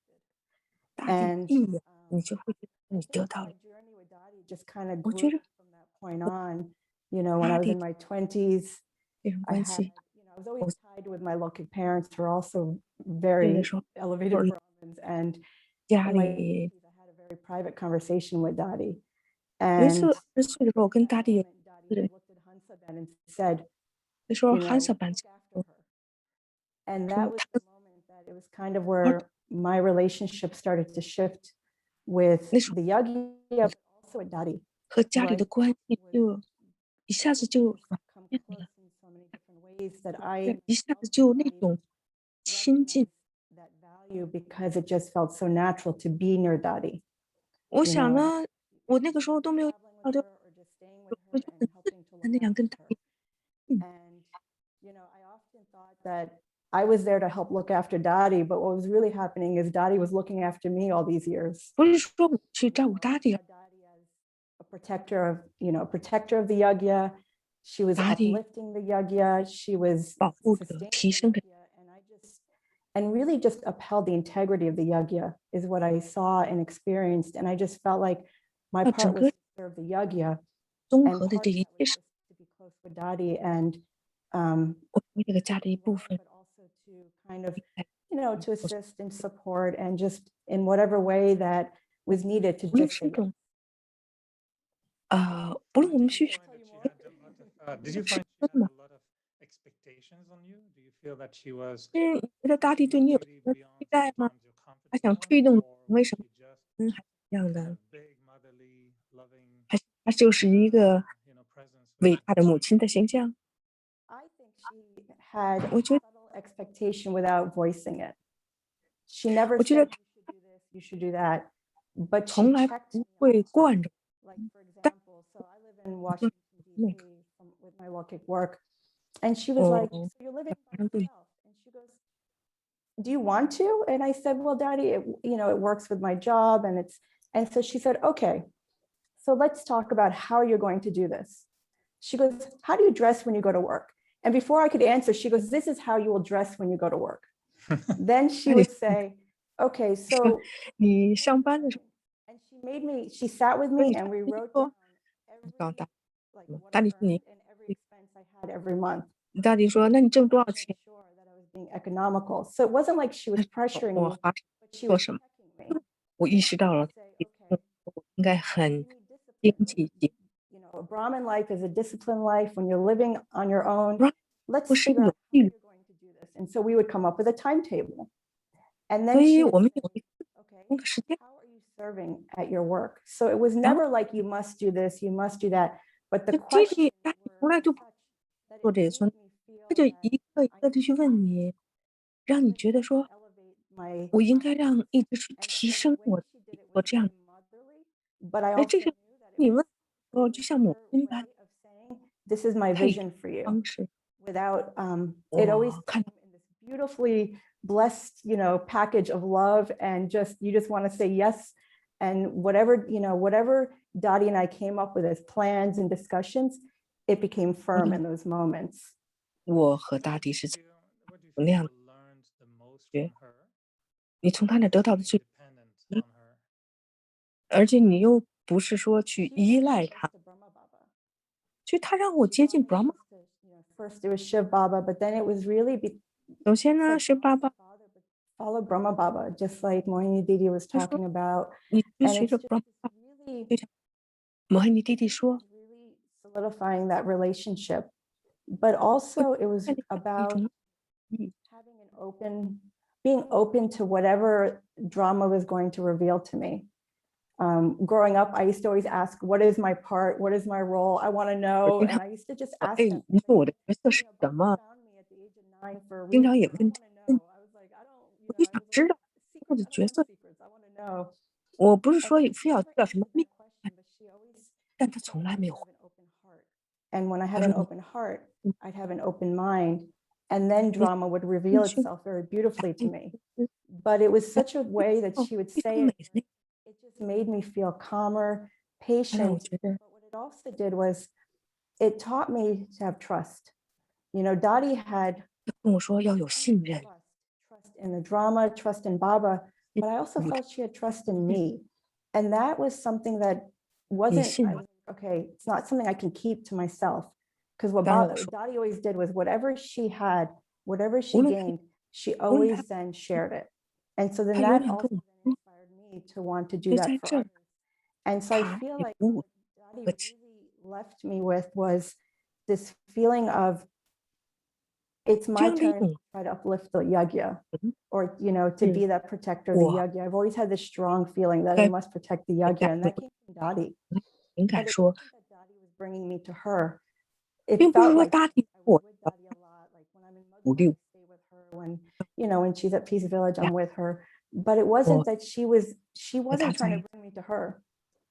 大地 And 一眼，你就会觉得你 I 得 think 到 my 了。 journey with Dadi just kind of 我觉 grew 得 from that point on. You know, when I was in my 20s, 这种 I 关 had, 系， I was always tied with my Lokic parents who are also very 对的时候， elevated 或者 Brahmins. And 家 in my 里 20s, I had a very private conversation with Dadi. 有一次 And 20岁的时候，我跟 that 大地有 moment, Dadi had looked at Hansaben and said, 那时候 you 韩 know, 小板 look after her. And 说 that was 他 the moment that it was kind of where my relationship started to shift with 那时候 the Yagi, but also with Dadi. 和家里 Where 的关系 was 就一下子就 come 变 close 了， in so many different ways that I 一下子 felt 就那 Dadi 种亲近。 recognize that value because it just felt so natural to be near Dadi. 我 You 想 know, 呢，我那个时候都没有 traveling 想 with 到， her or just staying 就 with 我 her 就 and 很自 helping to 然 look 那样跟 after 大 her. 地 And, I often thought that I was there to help look after Dadi, but what was really happening is Dadi was looking after me all these years. 不是说我去照顾 I 大地， saw Dadi as a protector of, protector of the Yagya. She was 大地 uplifting the Yagya. She was 保护着、 sustaining 提 the 升着。 Yagya. And really just upheld the integrity of the Yagya is what I saw and experienced. And I just felt like my 那 part 整 was 个 to serve the Yagya, 综 and 合的 part 这 of 一 that 切 was 是 just to be close with Dadi and 我成为这个家的一 to 部 learn, 分。 but also to kind of, 哎 to assist and support and just in whatever way that was needed to 无论 just 是 say 一 yes. 种不论我们去 Did you find she 说 had 嘛， a lot of expectations on you? Do you feel that she was 是你觉得大地对你有 maybe 什么 beyond 期待吗？ sometimes your comfort 他想 zone, 推动你 or 成为 was 什么 she just 人，还是这样 kind 的？ of big, motherly, loving, 还是他就是一个 presence with 伟 you? 大的母亲的形象？ I think she had 我觉得， subtle expectation without voicing it. She never 我觉得 said you should do this, you should do that, but she 从来 checked 不 me 会 on. 惯着。 Like for 但 example, so I live in Washington Like. D.C. With my law kick work, and she was 哦， like, "So you're living by 反正对， yourself?" And she goes, "Do you want to?" And I said, "Well, Daddy, it works with my job, and it's." And so she said, "Okay, so let's talk about how you're going to do this." She goes, "How do you dress when you go to work?" And before I could answer, she goes, "This is how you will dress when you go to work." Then she 那你 would say, "Okay, 说 so," 你上班的时候， and she sat with 说 me 你 and 上 we 班就 wrote 说 down 你告诉 every 大 like 地， what 大 I 地说你， earned and every expense I had every month. 大地说那你挣多少 To 钱？ make sure that I was being economical. So it wasn't like she was 他说 pressuring 我 me, 花 but she 做 was 什么？ checking me. 我意识到了， Say, okay, 我应该 you 很 need 经 discipline. 济紧，A Brahmin life is a disciplined life. When you're living on your own, 不然 let's 我是一个 figure 有 out 纪 how 律， you're going to do this. And so we would come up with a timetable. And 所 then 以 she 我 would 们 say, 有一个 okay, 工作时间， how are you serving at your work? So it was 然后 never like you must do this, you must do that. But the 就 questions 弟弟大地 were 从来就不 such that 做 it 这个， made 说 me 他 feel 就 that 一个一 I 个的去问你，让你 would 觉得说 elevate my 我应该让一直去 and 提 so the 升 way 我 she did it 我 was 这样， very motherly, but I 哎，这 also 是 knew that it 你 was 问哦， it 就 was 像母 her 亲 way 般 of saying, this is my 配 vision for you. 方式， Without it always 我看 came in this beautifully blessed, package of love and you just want to say yes. And whatever Dottie and I came up with as plans and discussions, it became firm in those moments. 我和大地是 What do you 那 feel 样 you 的， learned the most 觉 from her? 你从他那得到的 Being 最， dependent on her. 而且你又不是说去 She 依 introduced 赖 us 他， to Brahma Baba. 就他让我 She 接 brought 近 me Brahma。 close to, first it was Shiv Baba, but then it was really 首先 said 呢，是爸爸 father, but follow Brahma Baba, just like Mohini Didi was 他说 talking about. 你追 And 随 it's 着 just Brahma， really 就像摩诃尼弟弟说， really solidifying that relationship. But also it was 看见他的一 about 种意， being open to whatever drama was going to reveal to me. Growing up, I used to always ask, what is my part? What is my role? I want to 我 know. 经 And 常 I used to just 说， ask 哎， them. 你说我的角色是 Baba 什么？ found me at the age of 9 for a 经常 reason. 也 I 问 want to 问， know. I was like, I don't, 我就想知道 secrets. 我的 I don't 角 want 色， secrets. I want to know. 我不是 And 说 she 非要 never 知道什么 answered 秘 that 密， question, but she always 但他 said 从 I 来 had 没 to 有 have an open heart. And when I 他 had an 说你 open heart, 嗯 I'd have an open mind. And then 你 drama would 你 reveal 去 itself very beautifully 打 to 开 me. But it was such a way that 哦， she would 非常 say it, 美的那， it just made me feel calmer, 他让我 patient. 觉得 But what it also did was it taught me to have trust. Dottie had 他跟我说要有信任， trust in the drama, trust in Baba, but I also 舞台 felt she had trust in me. And that was something that 你 wasn't, 信 I 我， was like, okay, it's not something I can keep to myself. Because what 当然我说， Dottie always did was whatever she had, whatever 无 she 论 gained, she 无论他 always then shared it. And so then 他永 that 远 also 跟我 then 说， inspired me to want to do 就 that 在 for 这儿， others. And so I 他 feel 也 like 鼓舞 what Dottie 和气， really left me with was this feeling of it's 这 my 样利 turn to 用 try to uplift the yagya, 人 or to 是 be that protector of the 我 yagya. I've always had this strong feeling that I 该 must protect the 带 yagya, and 回 that came from Dadi. 情 But 感 it 说， wasn't that Dadi was bringing me to her. It 并不是 felt 说 like 大地 I was 我 with Dadi a lot. Like when I'm in 鼓 Mudport, 励 I stay with her. When she's at Peace Village, 我， I'm with her. But it 我 wasn't that she 和他 wasn't 在 trying 一 to 起， bring me to her.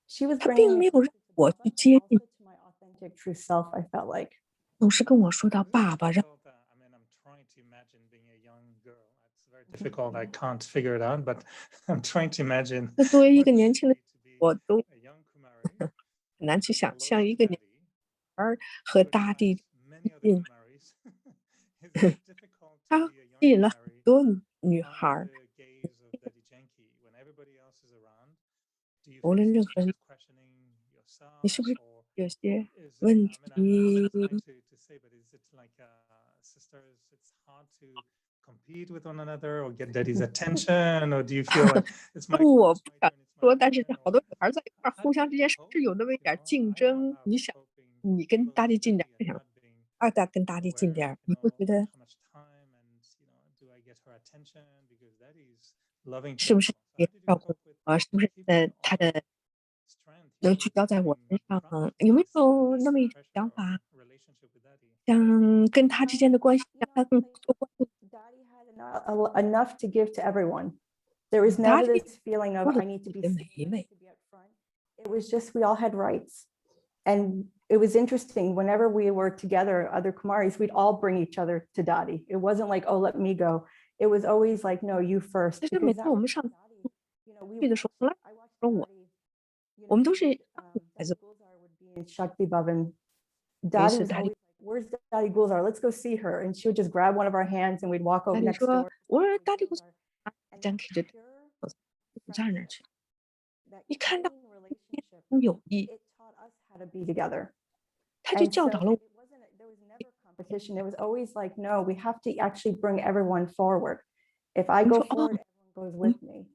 She was 他 bringing 并 me 没有让 closer to 我 Baba 去 and 接近， also to my authentic true self. I felt like. 总是跟我说到 Have you 爸 ever 爸，让 felt that? I mean, I'm trying to imagine being a young girl. It's very difficult. I can't figure it out, but I'm trying to imagine 这作为一 what 个 it 年 would 轻的 be to be 我都 a young Kumari 很难去 living 想 close 象 to 一个年 Daddy, 儿和 who 大地 attracts many other 近， Kumaris. Is it difficult to 他 be a young 吸引了很 Kumari 多女孩 under 儿， the gaze of Daddy Janki when everybody else is around? Do you 无 face 论 a 任 sense 何 of 人， questioning 你 yourself, 是不是 or 有些 is it? 问 I mean, I'm 题？ sorry to say, but is it like sisters? It's hard to compete with one another or get Daddy's attention, or do you feel like it's my turn, 我 it's 不 my 敢 turn, it's my 说，但是 turn? 好 Or 多女孩在一块儿 I 互相之间是 hope, 有那么一 you 点 know, 竞 I 争。 was 你想， hoping 你跟 close 大地 to 近点 Daddy 儿， and 想 not being 二大跟大地近 aware, 点儿， you 你会 know, 觉得 how much time and do I get her attention because Daddy is loving 是 people. 不是 So 也 how did you 照顾 cope with 我？是不是 keeping 他 all 的 that strength, you 能 know, 聚 with 焦在我 being 身上？ proud 有没 this 有那 this 么一种 pressure 想 of 法， relationship with Daddy? 想跟他之间的关系让他更多关注 Daddy had enough to give to everyone. There was 大 never 地 this feeling of 多了 I need to 自己 be 的 seen, 每一 I 位 need to be up front. It was just we all had rights. And it was interesting. Whenever we were together, other Kumaris, we'd all bring each other to Dadi. It wasn't like, oh, let me go. It was always like, no, you first. 但是每 Because 次 that 我 was 们上 Dadi. 去的时候，从来 I 不 watched 说我， Dadi, 我们都是 when孩 Dadi 子。 Gulzar would be in Shakti Bhavan. 有一 Dadi 次 was 大地 always like, where's Dadi Gulzar? Let's go see her. And she would just grab one of our hands and we'd walk 大 over 地 next 说， door. 我说大地不 Gulzar. And 张 that 开着 pure 不在那儿 friendship, 去， that 一看到 clean relationship, 友谊， it taught us how to be together. 他就 And 教 so 导了 it wasn't, there was never competition. It was always like, no, we have to actually bring everyone forward. If I 我们 go 说，哦， forward, everyone goes 我们 with me.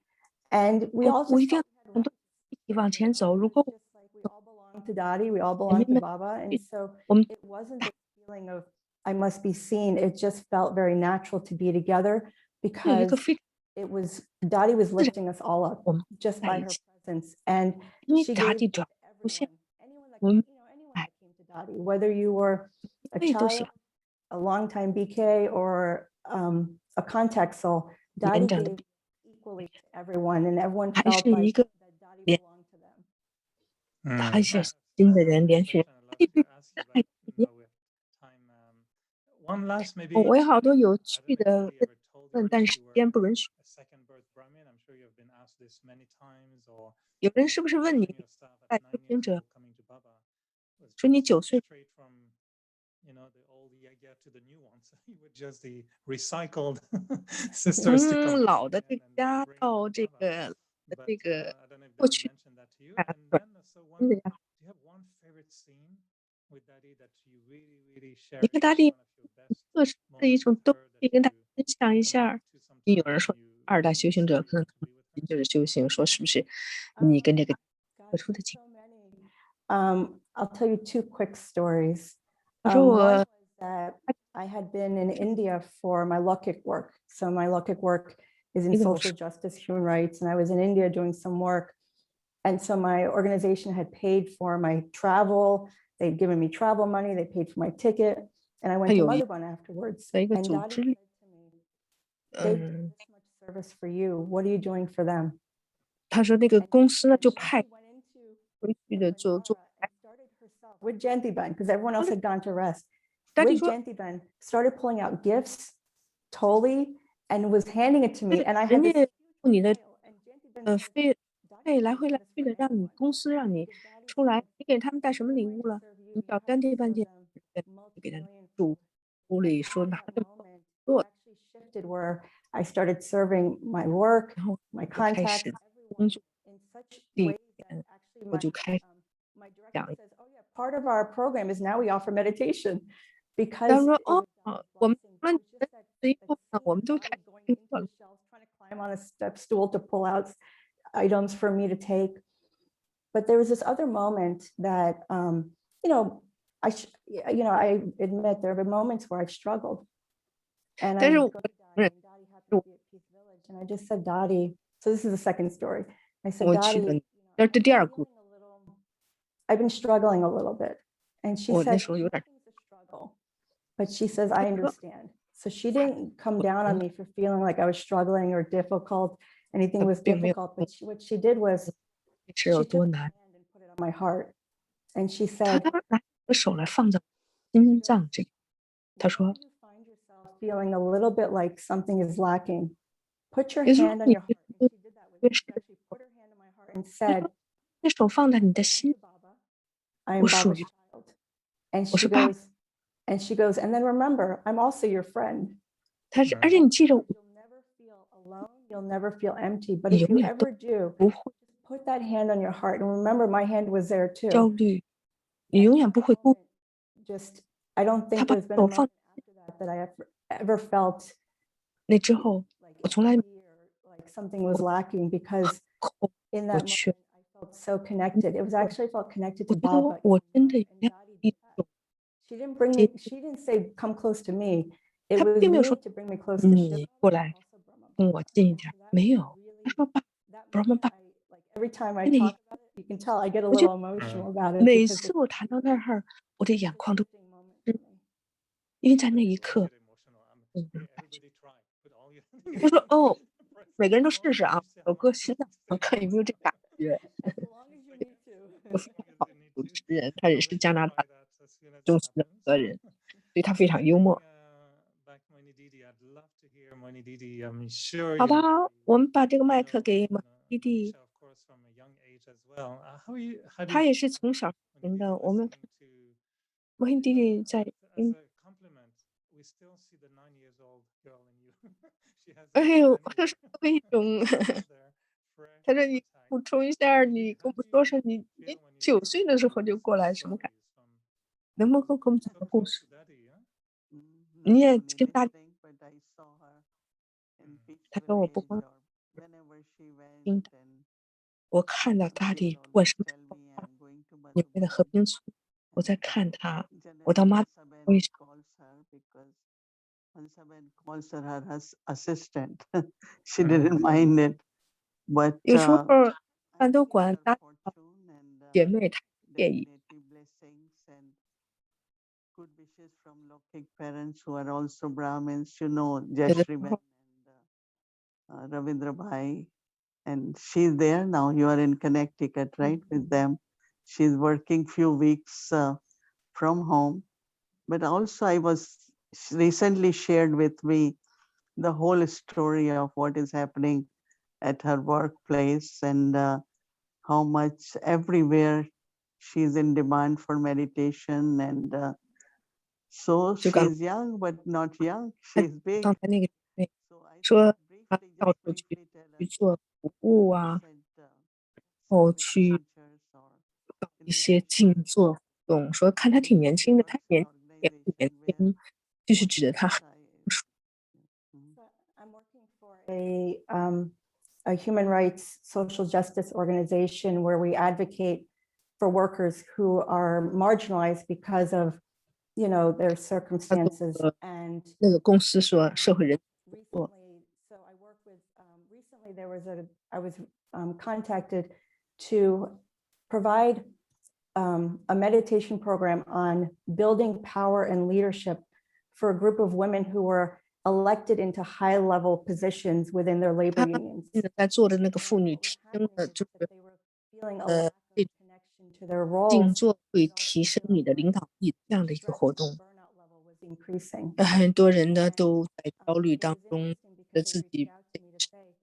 And we 哦， all 我 just 一定 felt 要 we had 我们都 rights. 一起往 You 前 know, 走。 it 如 was 果 just like we all belong to Dadi, we all 姐妹 belong to 们 Baba. And so 我们 it wasn't this feeling of I must be seen. It just felt very natural to be together 有一个 because 非 it was Dadi was 自然， lifting us all up 我们 just 在 by 一 her 起， presence. And 因为 she 大 gave 地只 to 要出现， anyone that 我们 anyone 哎， that came to Dadi, whether you were a 会都 child, 想 a longtime BK, or a contact soul, 延 Dadi 展的， gave equally to everyone, and everyone 还 felt 是 like 一个 that Dadi 连 belonged to them. 打一些 That's 新的 a 人 great 联系人， question. I'd 大 love 地 to 对 ask you, 爱 but you know, with time, one last 我 maybe. 我有好多有 I 趣 don't know if 的 Daddy ever told you 问，但 that 是 you 时 were 间不允许。 a second birth Brahmin. I'm sure you've been asked this many times, or 有 you 人 know, 是不 can 是 you 问 imagine 你 yourself at 在修 9 行 years 者 old coming to Baba? Was 说你 just 9岁 straight from, you know, the old yagya to the new ones. You were just the recycled 从 sisters to come back 老的这 again 个 and 家 bring 到 to 这 Baba. 个 But 这个 I don't know if 过 Daddy 去 mentioned that to you. 啊， And 不是 then, so 新 one, 的家， do you have one favorite scene with Daddy that you really, really 你 cherish? 看大 One 地 of your best 特殊的一 moments 种 with 都 her 可以 that 跟大家 you 分享一 come 下。 back to 有 sometimes 人 when 说 you 二代 really 修 miss 行者 Daddy 可能 to be with her? 就是修行，说是不是你跟这个 Gosh, 特殊的 there's 情？ so many. I'll tell you two quick stories. 我说 One 我 was that I had been in India for my Lokik work. So my Lokik work is in 一个老 social 师， justice, human rights, and I was in India doing some work. And so my organization had paid for my travel. They'd given me travel money. They paid for my ticket. And I 他 went to 有一 Madhuban afterwards. 的一个 And 组 Dadi 织 said to me, they've done 嗯， this much service for you. What are you doing for them? 他说那个 And 公司呢 and 就 she 派 went into 回去 the 的做 Bandara and started herself with Jantiban, because everyone 后 else 来 had gone to rest. 大地 With 说， Jantiban, started pulling out gifts, totally, and was handing it to 那 me. And I 人 had this 家 huge 付你的 pile. And Jantiban said, 费 Dadi 来 hasn't 回 done 来 this 去 for 的，让你 anyone. 公司让你 Because Dadi 出来， said, 你给他们带 if 什么 you're 礼 going 物 to 了？ serve you, 你 you 找 have 干 to 爹办 serve 件， them 给他 multi-million 住 fold. 屋 And 里说 in 拿 that 着 moment, it 做， actually shifted where I started serving my work, 然后 my 就开 contacts, 始工 everyone 作 in such 地 ways that 点， actually 我就开始 my director 讲。 says, oh yeah, part of our program is now we offer meditation 他 because 说 it was 哦， Dadi's 我们 blessing. 除了 But 你 it was 的 just that 这一 that 部分， scene 我 of 们都开 Dadi 始 going 工 into 作 the 了。 shelves, trying to climb on a step stool to pull out items for me to take. But there was this other moment that, I admit there have been moments where I've struggled. And 但 I 是 go 我 to 承 Dadi, 认 and Dadi happened to be at Peace Village. And I just said, Dadi, so this is the second story. I said, 我去了 Dadi, 这是第二 I'm 故事， feeling a little, I've been struggling a little bit. And she 我那 said, 时候有点， nothing's a struggle. But she says, I 她说 understand. So she didn't come 我 down 承 on 认 me for feeling like I was struggling or difficult. Anything 她 was 并没有 difficult. But what she did was 是有 she 多 took my 难， hand and put it on my heart. And she 她 said, 拿我的手来放在心脏这个，她说， whenever you find yourself feeling a litlittle bit like something is lacking, put your 也就是说 hand on 你 your heart. And she did that with 越 me. 是 She actually put her hand on my heart and 她 said, 说你手放在你的 I belong 心， to Baba. I 我 am 属 Baba's 于， child. And 我 she 是爸爸， goes, and then remember, I'm also your friend. 她是，而且你记着， You'll never feel alone. You'll never feel empty. But 你 if 永 you 远都 ever do, 不会 put that hand on your heart. And remember, my hand was there 焦 too. 虑，你永远不会孤， Just, I don't 她 think 把 there's been a 手放 moment after that that I ever felt 那之后， like 我从来 empty or like something was lacking, because 空 in 我 that 缺， moment I felt so connected. It was actually felt connected 我 to 觉得 Baba. 我真的 And 没有 Dadi 一 did that. 种 She didn't bring 接 me, she didn't say, come close to me. It 她 was 并没有 me 说 to bring me close to 你 Shiva, 过 but 来 also Brahma 跟我 Baba. 近一 So 点， that 没 moment 有，她 really, 说爸 that ，Brahma moment, 爸， I like every time I 那一 talk about it, you can tell I get a 我觉 little 得 emotional about it 每 because 次 it's 我谈到那儿，我的 such 眼 an 眶都， interesting moment for me. 因为在那一刻，嗯，她说哦，每个人都试试啊，有个心脏看有没有这感觉， As long as you need 有 to. 非常好的主持人，他也是加拿大中心的负责人，所以他非常幽默。好吧，我们把这个麦克给莫弟弟，他也是从小听的。我们莫弟弟在听，哎呦，这是作为一种，他说你补充一下，你跟我们说说你9岁的时候就过来什么感觉？能不能给我们讲个故事？ 你 Not 也 only 跟大家 listening, but I saw her in Peach 他说我不 Village 光 or whenever she went, 听， and 我看到 she 大 would 地不管 always 什么时 tell 候 me 啊， I'm going to 纽约的和 Madhubani. 平村，我在 And 看他，我 generally 到妈我 Hansaben 也 calls her because Hansaben calls her her assistant. She didn't mind it, but 有时候 I 饭都 see 管 her 大 fortune and 姐妹，她介意。 definitely blessings and good wishes from Lokik parents who are also Brahmins. You know, 有的时 Jashriben 候 and Ravindra Bhai. And she's there now. You are in Connecticut, right, with them. She's working few weeks from home. But also she recently shared with me the whole story of what is happening at her workplace and how much everywhere she's in demand for meditation. And so 就刚 she's young, but not young. 才 She's big. 刚才那个姐妹 So I 说 thought 她 briefly, 到 just 处去 briefly tell 去 us. 做服务 You 啊， said 然后 Sunday 去 teachers or 搞 in 一些 addition 静坐活动，说看她挺年轻的，太 works in 年也不年 organization where 轻，就是 what 指着她 else 很 I Mhm. So I'm working for a human rights social justice organization where we advocate for workers who are marginalized because of, their 她做 circumstances. And 那个公司说社会人做， recently, so I work with, recently I was contacted to provide a meditation program on building power and leadership for a group of women who were elected into high level positions within their labor 她 unions. 现在在做的那个 And 妇女 what was 提升 happening 的 is 就 that 是 they were feeling a 呃 lack 这 of connection to their 静 roles. 坐会 They also 提升 feeling 你的 like 领导力这样的一个 stress 活 and 动。 burnout level was increasing. 很多人呢 And 都在焦虑 it 当 was 中， interesting 觉得 because they 自 reached 己 out to me to say,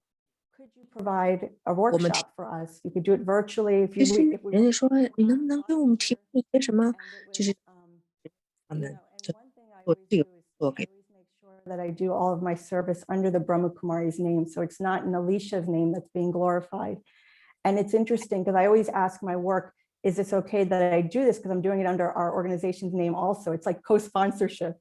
could you provide a 我们 workshop for us? You could do it virtually if 其实 if we 人 want 家 to 说 do it 你能不能给我们提 live 供一些什么， here. And it 就是 was, 他 you 们 know, and 就 one thing I 做 always 这 do 个 is 做 I 给 always make sure that I do all of my service under the Brahma Kumari's name. So it's not in Alicia's name that's being glorified. And it's interesting because I always ask my work, is this okay that I do this? Because I'm doing it under our organization's name also. It's like co-sponsorship.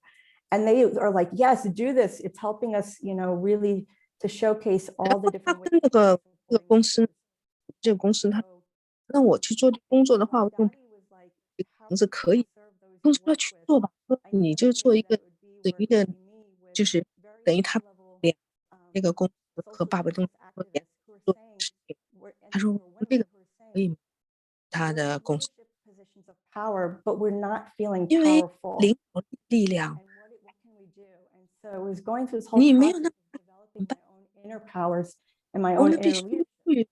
And they are like, yes, do this. It's helping us, really to showcase 然 all 后 the 他 different 跟 ways 那个 of 这个 supporting 公司 workers. 这个 And 公司他 so 让我去做这工作的话，我用 Dadi was like, 这个 how 名字 can 可 you 以， serve those 公 you 司说 work 去 with? 做吧，说 I 你 never 就做 knew 一 that 个 it would be 等 where 于 it would 的， be me with 就是等于他两这个公司和爸爸中说两做事情，他说这个可以吗？他的公司，power, but we're not feeling 因为 powerful. 领导力量， And what can we do? And so it was going through this whole 你没有 process 那 of developing my own inner powers and my 我 own 们必 inner 须 leadership. 去 And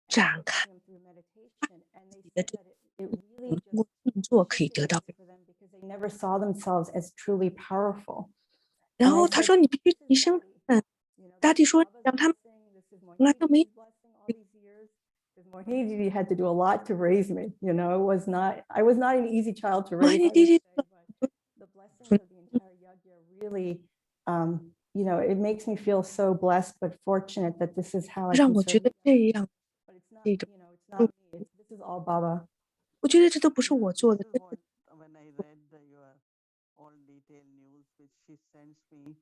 展 working 开 them through meditation. And they 自己的 said 这 that it 我 really 们通 just 过静坐可以得 shifted 到。 everything for them because they never saw themselves as truly powerful. 然 And I 后他 said, 说你必须 this 提 is 升 Dadi. You know, 大 this 地 is 说 Baba's 让他们 blessing. This is 从来都没 Mohiniji's blessing all these years. Because Mohini had to do a lot to raise me. You know, I was not an easy child to 玛 raise, 丽 I 弟 would 弟 say, but the blessings of the entire Yagya really, you know, it makes me feel so blessed but fortunate that this is how I 让 can 我 serve 觉得 the 这 Yagya. 样 But it's not, 这种， you know, it's not me. This is all Baba. 我觉得这都不是我 This 做的， is 这 what when I read your all detailed news, which she sends me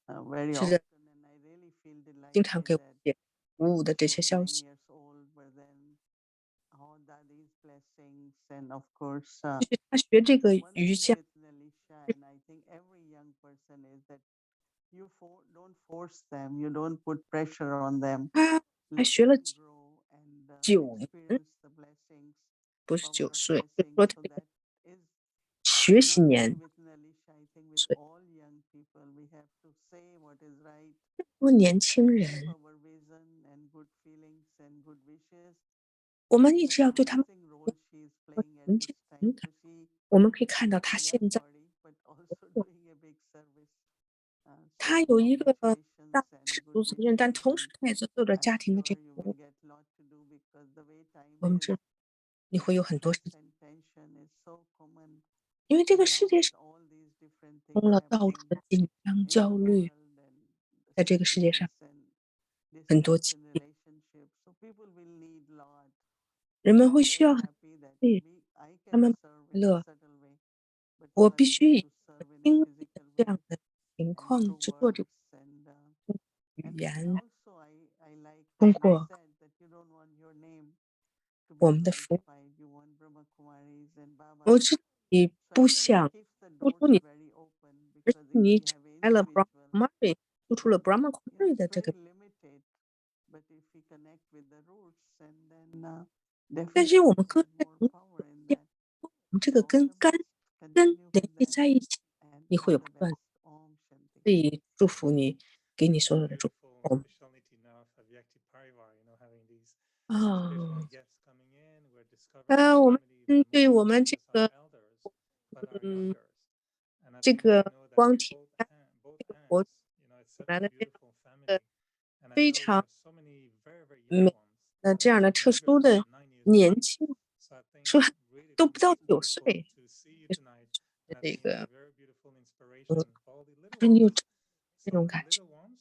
very 是 often, and I really feel 经常 delighted 给我 that 写服务的这 she 些 was 消 9 息， years old, but then all Dadi's blessings, and of course, 就是他学这个 one 瑜 thing 伽， with Nalisha, and I think every young person is that you don't force them, you don't put pressure on them, 他还 let 学了 them grow and 9年， experience the blessings, 不是 power 9 of 岁，就 blessings. 说他 So 这个 that is 学习 not only 年 with Nalisha, I think with 岁， all young people, we have to say what is right, 多年轻 keep 人， our vision and good feelings and good wishes. 我 It 们 is 一 an 直要对他们 amazing role she is 和 playing at 人 this 间 time. 情感。 So she 我们可以看到 with 他 a 现 young 在 body, but also 做， doing a big service. 他 So 有一个 congratulations 大 and 世 good 俗责任，但 wishes, 同 and 时他也在做着 I'm 家庭的这 sure 个 you 服 will 务。 get lot to do because the way time 我们 is, 知道你会有很多 stress 事情， and tension is so common. 因为这个 And 世 now 界 with 上 all these different 充 things 了到处 happening 的紧张、 in 焦 the 虑， world and the 在这个世界上 sickness and 很多 distress 疾 in 病， relationships, so people will need lot. 人 So 们 I'm 会需 very 要很 happy that 对 I 他 can 们 serve 快 in a 乐。 subtle way, but 我 some 必 get 须 to serve in a 经历 physical 这 way 样的情 and 况， through 去做这 words 个 and 语言， also I like 通 that you 过 said that you don't want your name to 我 be 们的服务。 glorified. You want Brahma Kumaris and 我 Babas. 知道你 So I 不 think it 想 keeps the 说 doors 出你， very open 而且 because if 你 we 敞 have 开了 Brahma individual, Kumari， 说出了 Brahma you know, Kumari it's 的这 very 个， limited. But if we connect with the roots, and then 但是 definitely 我 we 们跟 have 在 more 同 power in 要 that. 我们这 So 个 all 跟 the 根 best. 根 Continue 联 with 系 that 在一起， and 你 all 会有 the 不断， best. Om Shanti. 所以祝福你，给你所有的祝福。 Beautiful 哦， speciality now of Avyakti Parivar, having these 哦 traditional guests coming in. We're discovering not 我们 only that 对 most 我 of 们 them 这 just are 个 elders, but are 嗯 youngers. And I 这 think we 个 know that 光 on 体 both 这个活 ends, it's 请 such 来 a 的这样 beautiful 的 family. And I 非 know you 常 have so many very, very young ones, 这样的 even 特 younger 殊 than 的 9 years 年 old. 轻， So I think 说 really 都 for 不 me 到 it's 9 beautiful 岁， to see you 也是 tonight. 的 And I 这 think it's 个 a very beautiful inspiration for all the little 很有 ones. 这 So 种 the 感觉。 little ones,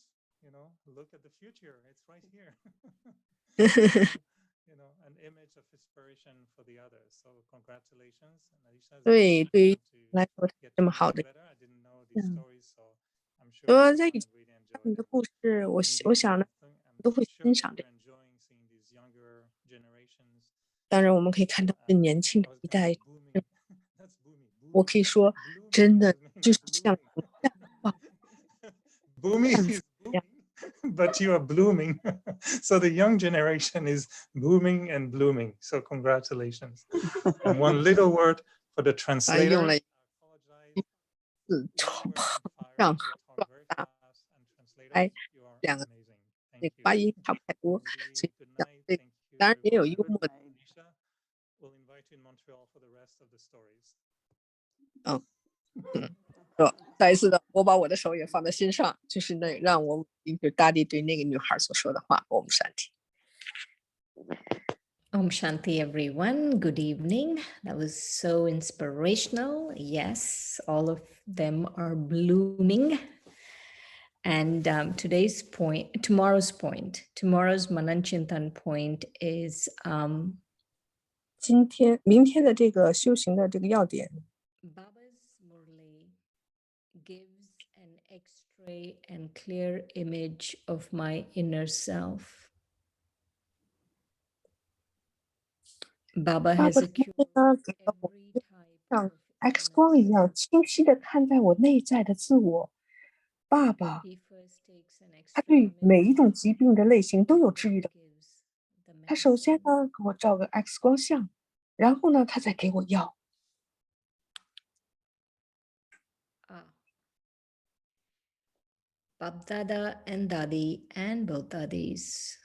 look at the future. It's right here. So, an image of inspiration for the others. So congratulations. And Alicia, it's 对， been 对于 fun to 来说， get 这 to 么 know 好 you 的， better. I didn't know these 嗯， stories, so I'm sure 在以 everyone 前 really 看 enjoyed 你的 them. 故事，我 And 我 indeed, 想呢， I'm 都会 sure 欣 that 赏这 you're enjoying seeing these younger generations. 当然，我们可以看到这年轻 I 的 was 一 kind 代， of booming. That's booming. 我 Booming. 可以说， Blooming 真的 just means 就是像 blooming. 红绽放 Booming 绽 is 放一样。 booming, but you are blooming. So the young generation is booming and blooming. So congratulations. And one little word for the 还用 translator. 了 I apologize. 字 You 冲 were on fire. 上 You 和 talk 壮 very 大， fast. And translators, 还 you are 两个 amazing. 那 Thank 个 you. 发音差不太多， Indeed, 所以 good 讲 night. 这 Thank you, 当然也有 everyone. 幽 Good 默的， night. Alicia, we'll invite you in Montreal for the rest of the stories. 嗯嗯。再一次的，我把我的手也放在心上，就是那让我就大地对那个女孩所说的话，我们闪停。 Om Shanti, everyone. Good evening. That was so inspirational. Yes, all of them are blooming. And tomorrow's Manan Chintan point is 明天的这个修行的这个要点， Baba's Murli gives an X-ray and clear image of my inner self. Baba 爸 has 爸 a 今 cure 天 for 呢给了我 every type 像 of X 光一 illness. 样清晰的看待我内在的自我，爸爸 he first takes an 他 extra 对每一 image 种疾病的类型都有 and 治愈 then 的。 gives the 他首先 medicine. 呢给我照个 X 光相，然后呢他再给我药。 Ah. Bab Dada and Dadi and both Dadis.